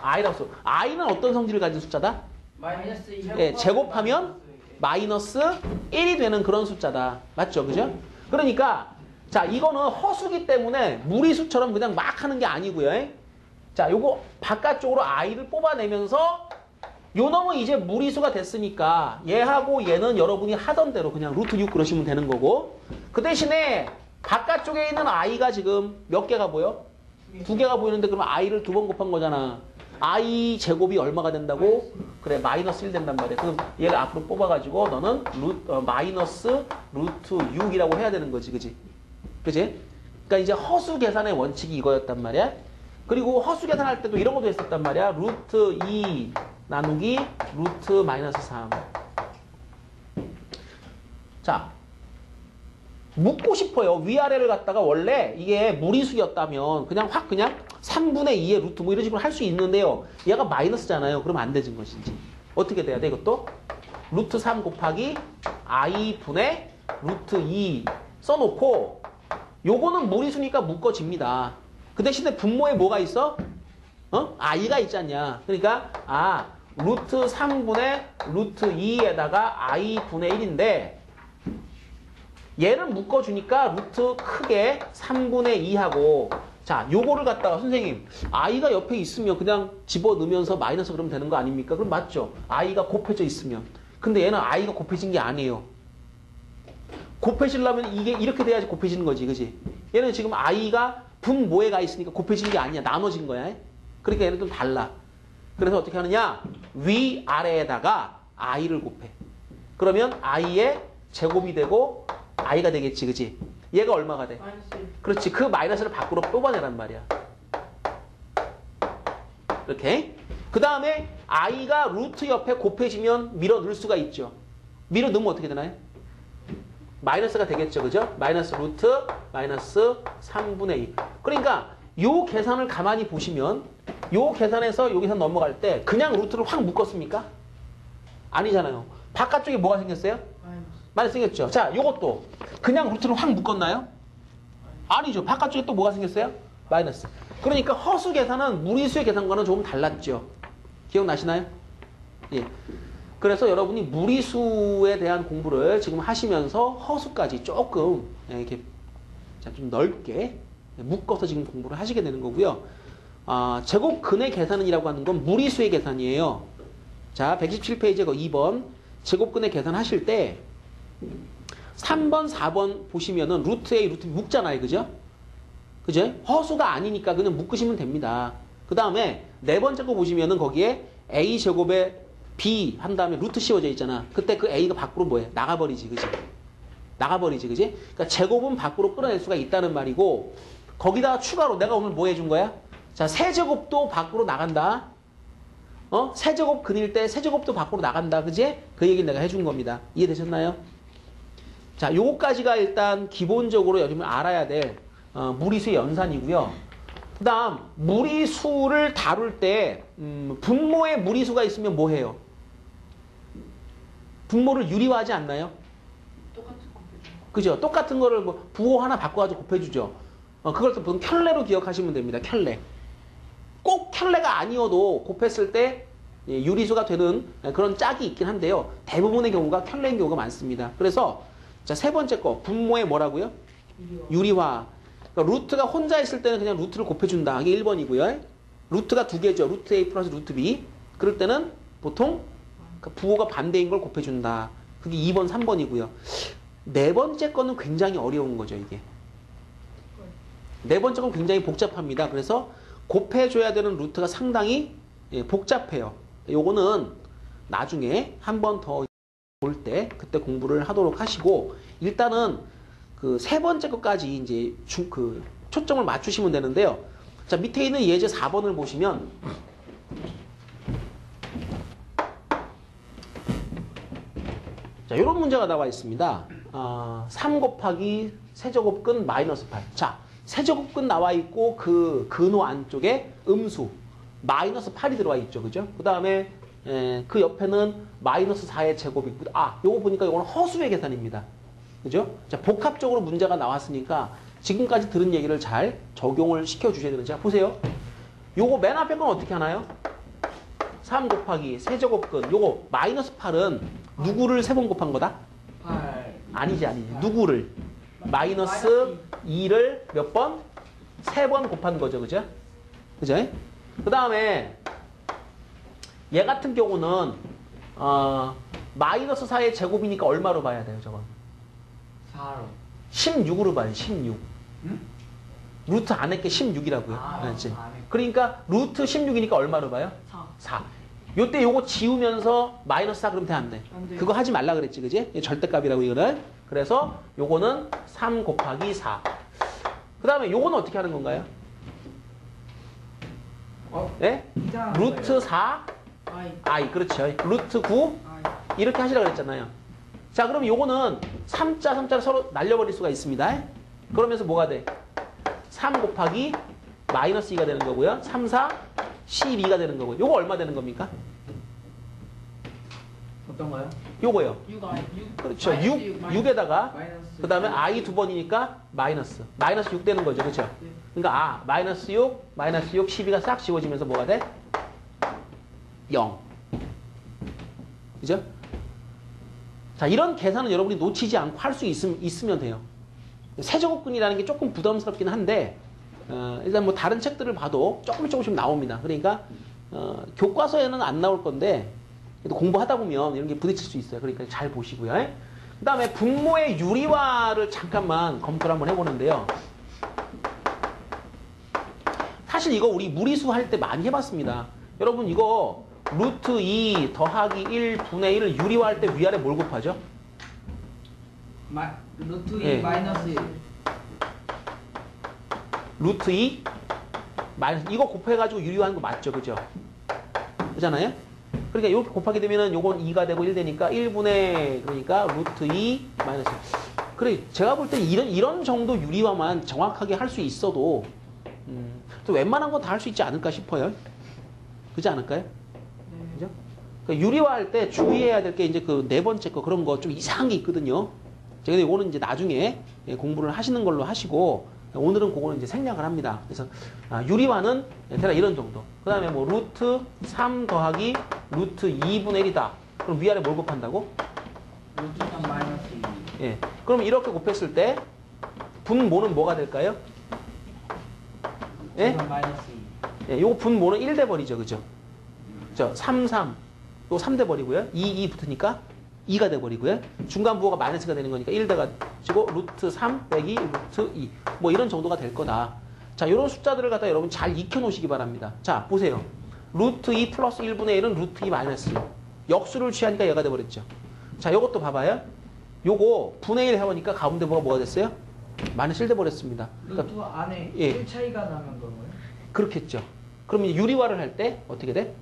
Speaker 1: i라고 쓰고 i는 어떤 성질을 가진 숫자다?
Speaker 2: 마이너스 2.
Speaker 1: 예, 제곱하면 마이너스 1이 되는 그런 숫자다. 맞죠? 그죠? 그러니까 자, 이거는 허수기 때문에 무리수처럼 그냥 막 하는 게 아니고요. 자, 요거 바깥쪽으로 i를 뽑아내면서 요 놈은 이제 무리수가 됐으니까 얘하고 얘는 여러분이 하던 대로 그냥 루트 6 그러시면 되는 거고, 그 대신에 바깥쪽에 있는 i가 지금 몇 개가 보여? 2개가 보이는데 그러면 i를 2번 곱한 거잖아. i 제곱이 얼마가 된다고? 그래, 마이너스 1 된단 말이야. 그럼 얘를 앞으로 뽑아가지고 너는 마이너스 루트 6이라고 해야 되는 거지. 그지? 그지? 그러니까 이제 허수 계산의 원칙이 이거였단 말이야. 그리고 허수 계산할 때도 이런 것도 했었단 말이야. 루트 2 나누기 루트 마이너스 3. 자, 묻고 싶어요. 위아래를 갖다가 원래 이게 무리수였다면 그냥 확 그냥 3분의 2의 루트 뭐 이런 식으로 할 수 있는데요. 얘가 마이너스잖아요. 그럼 안 되는 것이지. 어떻게 돼야 돼 이것도? 루트 3 곱하기 i분의 루트 2 써놓고 요거는 무리수니까 묶어집니다. 그 대신에 분모에 뭐가 있어? i가 있지 않냐. 그러니까 루트 3분의 루트 2에다가 i분의 1인데 얘를 묶어주니까 루트 크게 3분의 2하고, 자, 요거를 갖다가 선생님 i가 옆에 있으면 그냥 집어넣으면서 마이너스 그러면 되는 거 아닙니까? 그럼 맞죠. i가 곱해져 있으면. 근데 얘는 i가 곱해진 게 아니에요. 곱해지려면 이게 이렇게 돼야지 곱해지는 거지. 그지? 얘는 지금 i가 분모에 가 있으니까 곱해진 게 아니야. 나눠진 거야. 그러니까 얘는 좀 달라. 그래서 어떻게 하느냐? 위아래에다가 i를 곱해. 그러면 i의 제곱이 되고 i가 되겠지. 그지? 얘가 얼마가 돼?
Speaker 2: 마이너스 1.
Speaker 1: 그렇지. 그 마이너스를 밖으로 뽑아내란 말이야. 이렇게. 그 다음에 i가 루트 옆에 곱해지면 밀어 넣을 수가 있죠. 밀어 넣으면 어떻게 되나요? 마이너스가 되겠죠. 그죠? 마이너스 루트 마이너스 3분의 2. 그러니까 요 계산을 가만히 보시면 요 계산에서 여기서 넘어갈 때 그냥 루트를 확 묶었습니까? 아니잖아요. 바깥쪽에 뭐가 생겼어요? 마이너스 생겼죠. 자, 요것도 그냥 루트를 확 묶었나요? 아니죠. 바깥쪽에 또 뭐가 생겼어요? 마이너스. 그러니까 허수 계산은 무리수의 계산과는 조금 달랐죠. 기억나시나요? 예. 그래서 여러분이 무리수에 대한 공부를 지금 하시면서 허수까지 조금 이렇게 좀 넓게 묶어서 지금 공부를 하시게 되는 거고요. 제곱근의 계산이라고 하는 건 무리수의 계산이에요. 자, 127페이지에 2번 제곱근의 계산하실 때 3번, 4번 보시면은 루트 A, 루트 B 묶잖아요. 그죠? 그죠? 허수가 아니니까 그냥 묶으시면 됩니다. 그 다음에 네 번째 거 보시면은 거기에 A 제곱에 B 한 다음에 루트 씌워져 있잖아. 그때 그 A가 밖으로 뭐해? 나가버리지. 그지? 나가버리지. 그지? 그러니까 제곱은 밖으로 끌어낼 수가 있다는 말이고, 거기다가 추가로 내가 오늘 뭐 해준 거야? 자, 세제곱도 밖으로 나간다. 세제곱 그릴 때 세제곱도 밖으로 나간다. 그지? 그 얘기를 내가 해준 겁니다. 이해되셨나요? 자, 요거까지가 일단 기본적으로 여러분 알아야 될 무리수의 연산이고요. 그 다음 무리수를 다룰 때 분모에 무리수가 있으면 뭐 해요? 분모를 유리화하지 않나요?
Speaker 2: 똑같은 곱해줘.
Speaker 1: 그죠? 똑같은 거를 뭐 부호 하나 바꿔가지고 곱해주죠. 그걸 또 보통 켤레로 기억하시면 됩니다. 켤레. 꼭 켤레가 아니어도 곱했을 때 유리수가 되는 그런 짝이 있긴 한데요. 대부분의 경우가 켤레인 경우가 많습니다. 그래서 자, 세 번째 거 분모에 뭐라고요? 유리화. 그러니까 루트가 혼자 있을 때는 그냥 루트를 곱해준다. 이게 1번이고요. 루트가 두 개죠. 루트 A 플러스 루트 B. 그럴 때는 보통 부호가 반대인 걸 곱해준다. 그게 2번, 3번이고요. 네 번째 거는 굉장히 어려운 거죠. 이게. 네 번째 건 굉장히 복잡합니다. 그래서 곱해줘야 되는 루트가 상당히 복잡해요. 요거는 나중에 한 번 더 볼 때 그때 공부를 하도록 하시고, 일단은 그 세 번째 것까지 이제 초점을 맞추시면 되는데요. 자, 밑에 있는 예제 4번을 보시면 자, 이런 문제가 나와 있습니다. 3 곱하기 세제곱근 마이너스 8. 자, 세제곱근 나와 있고 그 근호 안쪽에 음수 마이너스 8이 들어와 있죠. 그죠? 그 다음에 그 옆에는 마이너스 4의 제곱이 있고, 요거 보니까 이거는 허수의 계산입니다. 그죠? 자, 복합적으로 문제가 나왔으니까 지금까지 들은 얘기를 잘 적용을 시켜주셔야 되는. 자, 보세요. 요거 맨 앞에 건 어떻게 하나요? 3 곱하기 세제곱근. 요거 마이너스 8은 누구를 3번 곱한 거다?
Speaker 2: 8.
Speaker 1: 아니지. 누구를? 마이너스 2를 몇 번? 3번 곱한 거죠. 그죠? 그죠? 그 다음에 얘 같은 경우는 마이너스 4의 제곱이니까 얼마로 봐야 돼요? 저건
Speaker 2: 4로.
Speaker 1: 16으로 봐요. 16.
Speaker 2: 응?
Speaker 1: 루트 안에 게 16이라고요. 알았지?
Speaker 2: 안에.
Speaker 1: 그러니까 루트 16이니까 얼마로 봐요?
Speaker 2: 4.
Speaker 1: 4. 요때 요거 지우면서 마이너스 4 그러면 돼, 안 돼?
Speaker 2: 안 돼요.
Speaker 1: 그거 하지 말라 그랬지, 그지? 절대값이라고 이거는. 그래서 요거는 3 곱하기 4. 그 다음에 요거는 어떻게 하는 건가요? 예? 루트 4 i, 그렇죠. 루트 9 이렇게 하시라 그랬잖아요. 자, 그럼 요거는 3자, 3자를 서로 날려버릴 수가 있습니다. 그러면서 뭐가 돼? 3 곱하기 마이너스 2가 되는 거고요. 3, 4, 12가 되는 거고요. 요거 얼마 되는 겁니까?
Speaker 2: 어떤가요?
Speaker 1: 요거요.
Speaker 2: 6.
Speaker 1: 그렇죠. 6에다가
Speaker 2: 마이너스.
Speaker 1: 그 다음에 i 두 번이니까 마이너스 6 되는 거죠. 그렇죠?
Speaker 2: 네.
Speaker 1: 그러니까 마이너스 6, 12가 싹 지워지면서 뭐가 돼? 0. 그죠? 자, 이런 계산은 여러분이 놓치지 않고 할 수 있으면 돼요. 세제곱근이라는 게 조금 부담스럽긴 한데 일단 뭐 다른 책들을 봐도 조금씩 나옵니다. 그러니까 교과서에는 안 나올 건데 그래도 공부하다 보면 이런 게 부딪힐 수 있어요. 그러니까 잘 보시고요. 그 다음에 분모의 유리화를 잠깐만 검토를 한번 해보는데요. 사실 이거 우리 무리수 할 때 많이 해봤습니다. 여러분 이거 루트 2 더하기 1 분의 1을 유리화할 때 위아래 뭘 곱하죠?
Speaker 2: 루트 2
Speaker 1: 예.
Speaker 2: 마이너스 1.
Speaker 1: 루트 2 마이너스 이거 곱해가지고 유리화하는 거 맞죠? 그죠? 그잖아요? 그러니까 이렇게 곱하게 되면은 요건 2가 되고 1 되니까 1분의 그러니까 루트 2 마이너스 1. 그래 제가 볼 때 이런 정도 유리화만 정확하게 할 수 있어도 또 웬만한 건 다 할 수 있지 않을까 싶어요. 그렇지 않을까요?
Speaker 2: 네.
Speaker 1: 그죠? 그러니까 유리화할 때 주의해야 될 게 이제 그 네 번째 거 그런 거 좀 이상한 게 있거든요. 제가 이거는 이제 나중에 공부를 하시는 걸로 하시고 오늘은 그거는 이제 생략을 합니다. 그래서 유리화는 대략 이런 정도. 그 다음에 뭐 루트 3 더하기 루트 2분의 1이다. 그럼 위아래 뭘 곱한다고?
Speaker 2: 루트 3 마이너스 2.
Speaker 1: 예. 그럼 이렇게 곱했을 때 분모는 뭐가 될까요? 예?
Speaker 2: 마이너스 2.
Speaker 1: 예, 요거 분모는 1 돼 버리죠. 그죠? 그죠? 3, 3. 요거 3 돼 버리고요. 2 붙으니까 2가 돼 버리고요. 중간 부호가 마이너스가 되는 거니까 1 돼가지고 루트 3 빼기 루트 2. 뭐 이런 정도가 될 거다. 자, 요런 숫자들을 갖다 여러분 잘 익혀 놓으시기 바랍니다. 자, 보세요. 루트 2 플러스 1분의 1은 루트 2 마이너스 1. 역수를 취하니까 얘가 돼 버렸죠. 자, 요것도 봐봐요. 요거 분의 1 해보니까 가운데 뭐가 됐어요? 마이너스 1 돼 버렸습니다. 그러니까
Speaker 2: 루트 안에
Speaker 1: 예.
Speaker 2: 1 차이가 나면 그런가요?
Speaker 1: 그렇겠죠. 그럼 이제 유리화를 할 때 어떻게 돼?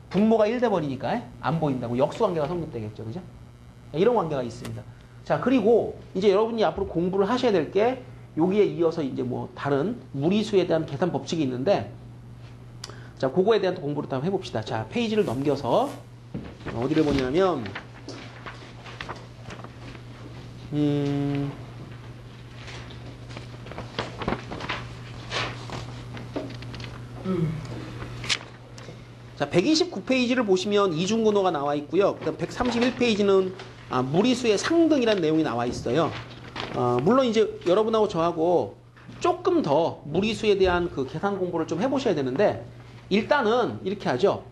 Speaker 1: 분모가 1 돼 버리니까 안 보인다고 역수 관계가 성립되겠죠. 그죠? 이런 관계가 있습니다. 자, 그리고 이제 여러분이 앞으로 공부를 하셔야 될 게 여기에 이어서 이제 뭐 다른 무리수에 대한 계산 법칙이 있는데 자, 그거에 대한 공부를 한번 해봅시다. 자, 페이지를 넘겨서 어디를 보냐면 자, 129페이지를 보시면 이중근호가 나와 있고요. 그다음 131페이지는 무리수의 상등이라는 내용이 나와 있어요. 물론 이제 여러분하고 저하고 조금 더 무리수에 대한 그 계산 공부를 좀 해보셔야 되는데 일단은 이렇게 하죠.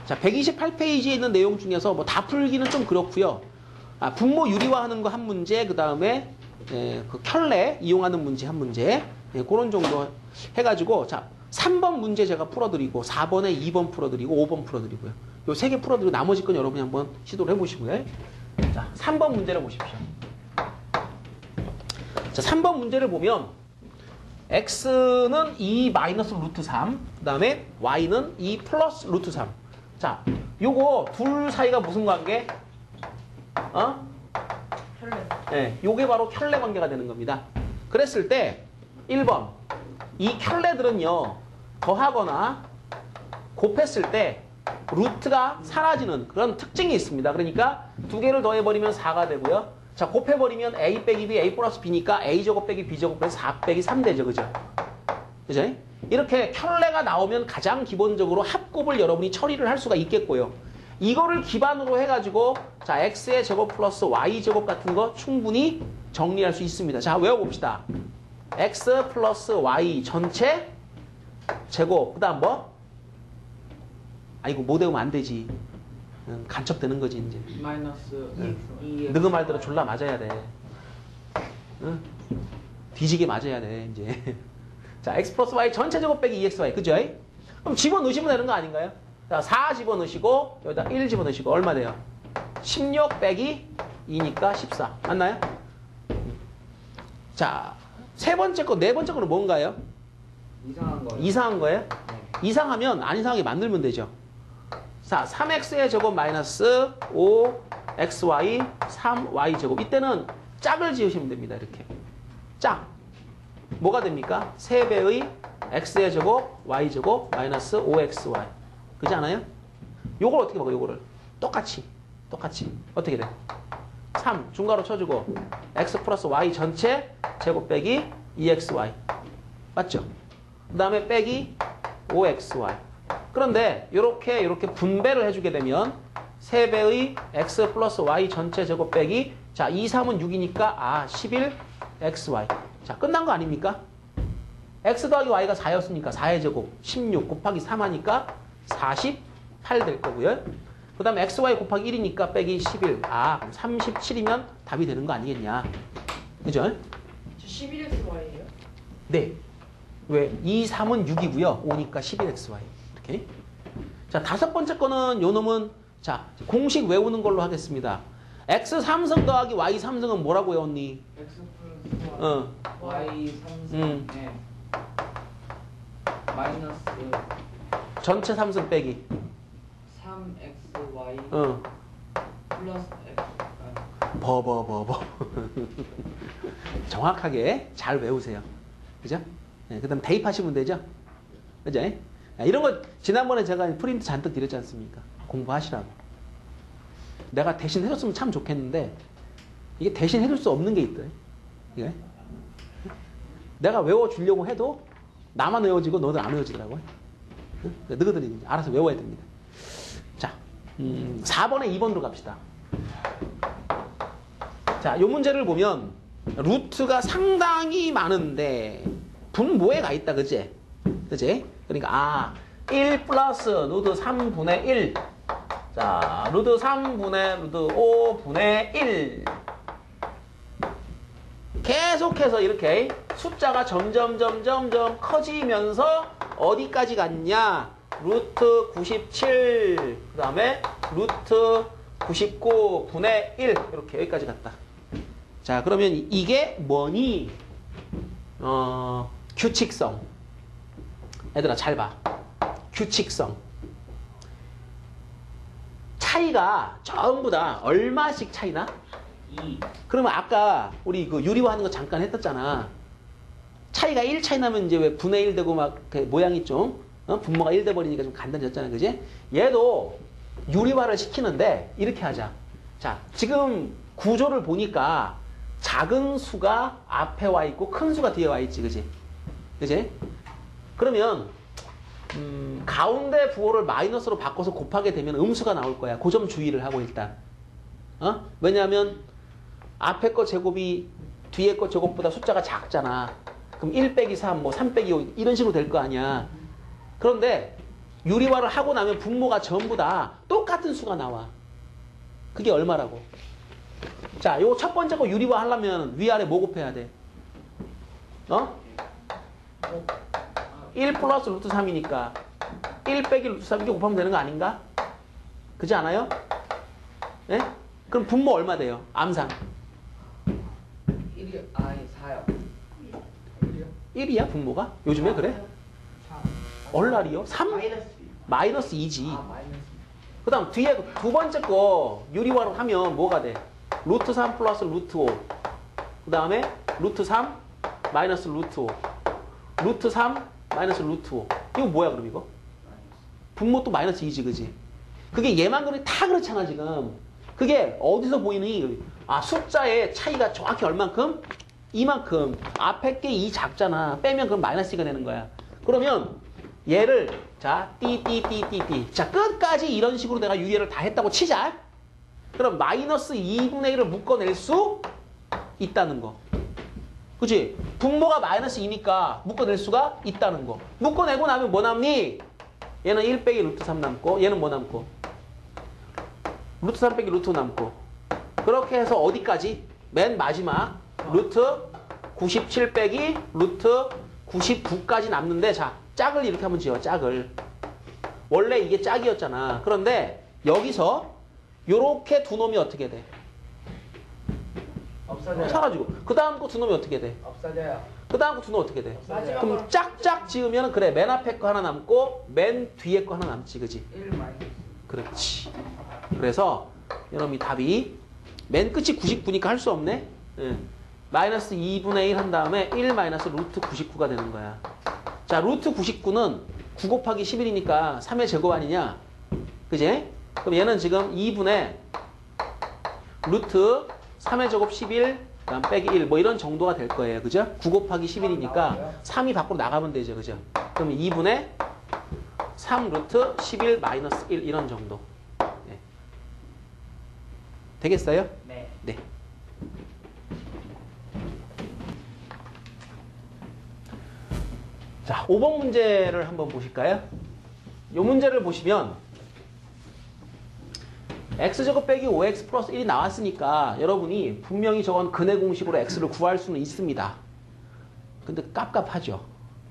Speaker 1: 자, 128페이지에 있는 내용 중에서 뭐 다 풀기는 좀 그렇고요. 분모 유리화하는 거 한 문제, 그 다음에 그 켤레 이용하는 문제 한 문제, 그런 정도 해가지고 자. 3번 문제 제가 풀어드리고 4번에 2번 풀어드리고 5번 풀어드리고요. 요 3개 풀어드리고 나머지 건 여러분이 한번 시도를 해보시고요. 자, 3번 문제를 보십시오. 자, 3번 문제를 보면 x는 2 마이너스 루트 3, 그 다음에 y는 2 플러스 루트 3. 자, 요거 둘 사이가 무슨 관계?
Speaker 2: 혈레.
Speaker 1: 네, 요게 바로 켤레 관계가 되는 겁니다. 그랬을 때 1번 이 켤레들은요 더하거나 곱했을 때 루트가 사라지는 그런 특징이 있습니다. 그러니까 두 개를 더해버리면 4가 되고요. 자, 곱해버리면 a 빼기 b, a 플러스 b니까 a제곱 빼기 b제곱 빼기 4 빼기 3 되죠. 그죠? 그죠? 이렇게 켤레가 나오면 가장 기본적으로 합곱을 여러분이 처리를 할 수가 있겠고요. 이거를 기반으로 해가지고 자, x의 제곱 플러스 y 제곱 같은 거 충분히 정리할 수 있습니다. 자, 외워봅시다. x 플러스 y 전체 제곱, 그 다음 뭐? 아이고, 못 외우면 안 되지. 간첩되는 거지 이제.
Speaker 2: 마이너스
Speaker 1: 너그 말대로 졸라 맞아야 돼. 응? 뒤지게 맞아야 돼 이제. 자, x 플러스 y 전체 제곱 빼기 2xy, 그죠? 그럼 집어넣으시면 되는 거 아닌가요? 자, 4 집어넣으시고 여기다 1 집어넣으시고 얼마 돼요? 16 빼기 2니까 14. 맞나요? 자, 세 번째 거, 네 번째 거는 뭔가요?
Speaker 2: 이상한 거예요.
Speaker 1: 이상한 거예요?
Speaker 2: 네.
Speaker 1: 이상하면 안 이상하게 만들면 되죠. 자, 3x의 제곱 마이너스 5xy 3y 제곱. 이때는 짝을 지으시면 됩니다. 이렇게. 짝. 뭐가 됩니까? 3배의 x의 제곱 y 제곱 마이너스 5xy. 그렇지 않아요? 요걸 어떻게 먹어요? 요거를. 똑같이. 어떻게 돼? 3 중괄호 쳐주고 x 플러스 y 전체 제곱 빼기 2xy. 맞죠? 그 다음에 빼기 5xy. 그런데 이렇게 분배를 해주게 되면 3배의 x 플러스 y 전체 제곱 빼기 자, 2, 3은 6이니까 11xy. 자, 끝난 거 아닙니까? x 더하기 y가 4였으니까 4의 제곱 16 곱하기 3 하니까 48 될 거고요. 그 다음에 xy 곱하기 1이니까 빼기 11. 그럼 37이면 답이 되는 거 아니겠냐. 그죠?
Speaker 3: 11xy예요?
Speaker 1: 네. 왜? 2, 3은 6이고요. 5니까 11xy. 이렇게. 자, 다섯 번째 거는 요 놈은 자, 공식 외우는 걸로 하겠습니다. x 3승 더하기 y 3승은 뭐라고 외웠니?
Speaker 2: x 플러스 y 3승 마이너스
Speaker 1: 전체 3승 빼기.
Speaker 2: 3xy 플러스 x.
Speaker 1: 버버버버. 정확하게 잘 외우세요. 그죠? 네, 그 다음 대입하시면 되죠? 그죠? 이런 거 지난번에 제가 프린트 잔뜩 드렸지 않습니까? 공부하시라고. 내가 대신 해줬으면 참 좋겠는데 이게 대신 해줄 수 없는 게 있더래. 이게 내가 외워주려고 해도 나만 외워지고 너희들 안 외워지더라고요. 너희들이 알아서 외워야 됩니다. 자, 4번에 2번으로 갑시다. 자, 요 문제를 보면 루트가 상당히 많은데 분모에 가 있다. 그치? 그러니까 1 플러스 루트 3분의 1. 자, 루트 3분의 루트 5분의 1. 계속해서 이렇게 숫자가 점점 커지면서 어디까지 갔냐? 루트 97, 그 다음에 루트 99분의 1. 이렇게 여기까지 갔다. 자, 그러면 이게 뭐니? 규칙성. 얘들아, 잘 봐. 규칙성. 차이가 전부 다 얼마씩 차이나?
Speaker 2: 2.
Speaker 1: 그러면 아까 우리 그 유리화하는 거 잠깐 했었잖아. 차이가 1 차이 나면 이제 왜 분의 1 되고 막 그 모양이 좀 분모가 1 돼버리니까 좀 간단해졌잖아. 그지? 얘도 유리화를 시키는데 이렇게 하자. 자, 지금 구조를 보니까 작은 수가 앞에 와 있고 큰 수가 뒤에 와 있지. 그지? 그지? 그러면 가운데 부호를 마이너스로 바꿔서 곱하게 되면 음수가 나올 거야. 그 점 주의를 하고 일단. 왜냐하면 앞에 거 제곱이 뒤에 거 제곱보다 숫자가 작잖아. 그럼 1 빼기 3, 뭐 3 빼기 5 이런 식으로 될 거 아니야. 그런데 유리화를 하고 나면 분모가 전부 다 똑같은 수가 나와. 그게 얼마라고? 자, 요 첫 번째 거 유리화 하려면 위아래 뭐 곱해야 돼? 1 플러스 루트 3이니까 1 빼기 루트 3 이렇게 곱하면 되는 거 아닌가? 그렇지 않아요? 예? 그럼 분모 얼마 돼요? 암산.
Speaker 2: 1이 4요.
Speaker 1: 1이야 분모가? 요즘에 그래?
Speaker 2: 4.
Speaker 1: 얼라리요? 3? 마이너스 2지.
Speaker 2: 아, 마이너스.
Speaker 1: 그 다음 뒤에 두 번째 거 유리화로 하면 뭐가 돼? 루트 3 플러스 루트 5. 그 다음에 루트 3 마이너스 루트 5. 루트 3 마이너스 루트 5. 이거 뭐야 그럼 이거? 분모 또 마이너스 2지 그지? 그게 얘만 그래 다 그렇잖아 지금. 그게 어디서 보이니? 아 숫자의 차이가 정확히 얼만큼? 이만큼. 앞에 게 2 작잖아. 빼면 그럼 마이너스 2가 되는 거야. 그러면 얘를 자 띠. 자 끝까지 이런 식으로 내가 유예를 다 했다고 치자. 그럼 마이너스 2분의 1을 묶어낼 수 있다는 거. 그치? 분모가 마이너스 2니까 묶어낼 수가 있다는 거. 묶어내고 나면 뭐 남니? 얘는 1 빼기 루트 3 남고 얘는 뭐 남고? 루트 3 빼기 루트 5 남고. 그렇게 해서 어디까지? 맨 마지막 루트 97 빼기 루트 99까지 남는데 자 짝을 이렇게 한번 지어. 짝을. 원래 이게 짝이었잖아. 그런데 여기서 요렇게 두 놈이 어떻게 돼?
Speaker 2: 없어져요.
Speaker 1: 사라지고. 그 다음 거 두 놈이 어떻게 돼?
Speaker 2: 없어져요.
Speaker 1: 그 다음 거 두 놈 어떻게 돼?
Speaker 2: 마지막
Speaker 1: 그럼 짝짝 지으면 그래 맨 앞에 거 하나 남고 맨 뒤에 거 하나 남지 그지?
Speaker 2: 1 마이너스.
Speaker 1: 그렇지. 그래서 여러분이 답이 맨 끝이 99니까 할 수 없네. 마이너스 2분의 1 한 다음에 1 마이너스 루트 99가 되는 거야. 자 루트 99는 9 곱하기 11이니까 3의 제곱 아니냐? 그지? 그럼 얘는 지금 2분의 루트 3의 제곱 11 그다음 빼기 1 뭐 이런 정도가 될 거예요. 그죠? 9 곱하기 11이니까 3이 밖으로 나가면 되죠. 그죠? 그럼 2분의 3 루트 11 마이너스 1 이런 정도. 네. 되겠어요?
Speaker 2: 네.
Speaker 1: 네. 자, 5번 문제를 한번 보실까요? 이 문제를 보시면 x제곱 빼기 5x 플러스 1이 나왔으니까 여러분이 분명히 저건 근해 공식으로 x를 구할 수는 있습니다. 근데 깝깝하죠.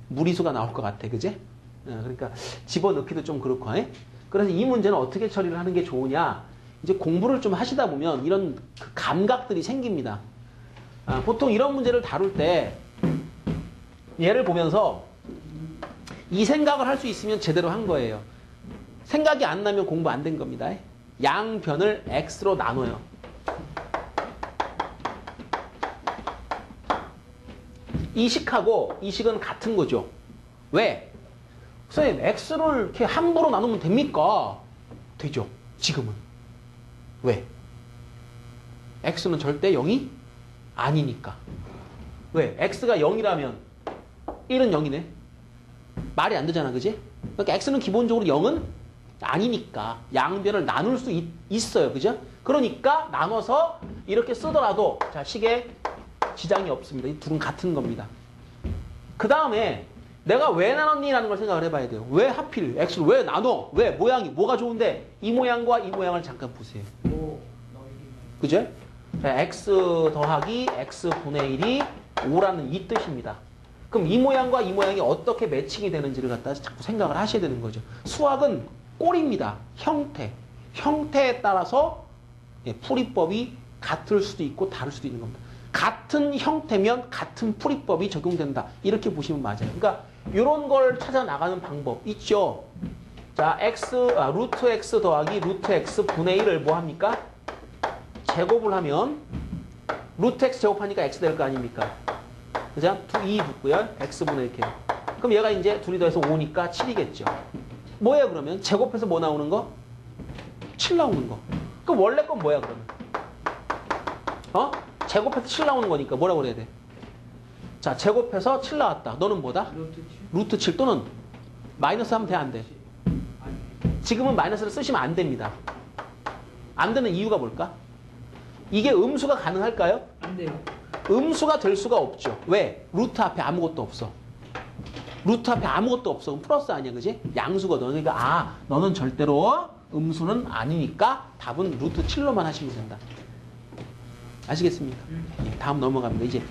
Speaker 1: 무리수가 나올 것 같아. 그지? 그러니까 집어넣기도 좀 그렇고. 그래서 이 문제는 어떻게 처리를 하는 게 좋으냐? 이제 공부를 좀 하시다 보면 이런 그 감각들이 생깁니다. 보통 이런 문제를 다룰 때 얘를 보면서 이 생각을 할 수 있으면 제대로 한 거예요. 생각이 안 나면 공부 안 된 겁니다. 양변을 x로 나눠요. 이 식하고 이 식은 같은 거죠. 왜? 선생님, x를 이렇게 함부로 나누면 됩니까? 되죠. 지금은. 왜? x는 절대 0이 아니니까. 왜? x가 0이라면 1은 0이네. 말이 안 되잖아, 그지? 그러니까 x는 기본적으로 0은 아니니까 양변을 나눌 수 있어요, 그죠? 그러니까 나눠서 이렇게 쓰더라도 자 식에 지장이 없습니다. 이 둘은 같은 겁니다. 그 다음에 내가 왜 나눴니라는 걸 생각을 해봐야 돼요. 왜 하필 x를 왜 나눠? 왜 모양이 뭐가 좋은데 이 모양과 이 모양을 잠깐 보세요. 그죠? 자, x 더하기 x분의 1이 5라는 이 뜻입니다. 그럼 이 모양과 이 모양이 어떻게 매칭이 되는지를 갖다 자꾸 생각을 하셔야 되는 거죠. 수학은 꼴입니다. 형태. 형태에 따라서 풀이법이 같을 수도 있고 다를 수도 있는 겁니다. 같은 형태면 같은 풀이법이 적용된다. 이렇게 보시면 맞아요. 그러니까 이런 걸 찾아 나가는 방법 있죠. 자, 루트 x 더하기 루트 x 분의 1을 뭐 합니까? 제곱을 하면 루트 x 제곱하니까 x 될 거 아닙니까? 그죠? 2 붙고요. x분의 1. 그럼 얘가 이제 둘이 더해서 5니까 7이겠죠. 뭐예요 그러면? 제곱해서 뭐 나오는 거? 7 나오는 거. 그럼 원래 건 뭐야 그러면? 제곱해서 7 나오는 거니까 뭐라고 그래야 돼? 자, 제곱해서 7 나왔다. 너는 뭐다? 루트 7 또는 마이너스 하면 돼, 안 돼? 지금은 마이너스를 쓰시면 안 됩니다. 안 되는 이유가 뭘까? 이게 음수가 가능할까요?
Speaker 2: 안 돼요.
Speaker 1: 음수가 될 수가 없죠. 왜? 루트 앞에 아무것도 없어. 루트 앞에 아무것도 없어. 그럼 플러스 아니야, 그지? 양수거든. 그러니까 너는 절대로 음수는 아니니까 답은 루트 7로만 하시면 된다. 아시겠습니까? 다음 넘어갑니다. 이제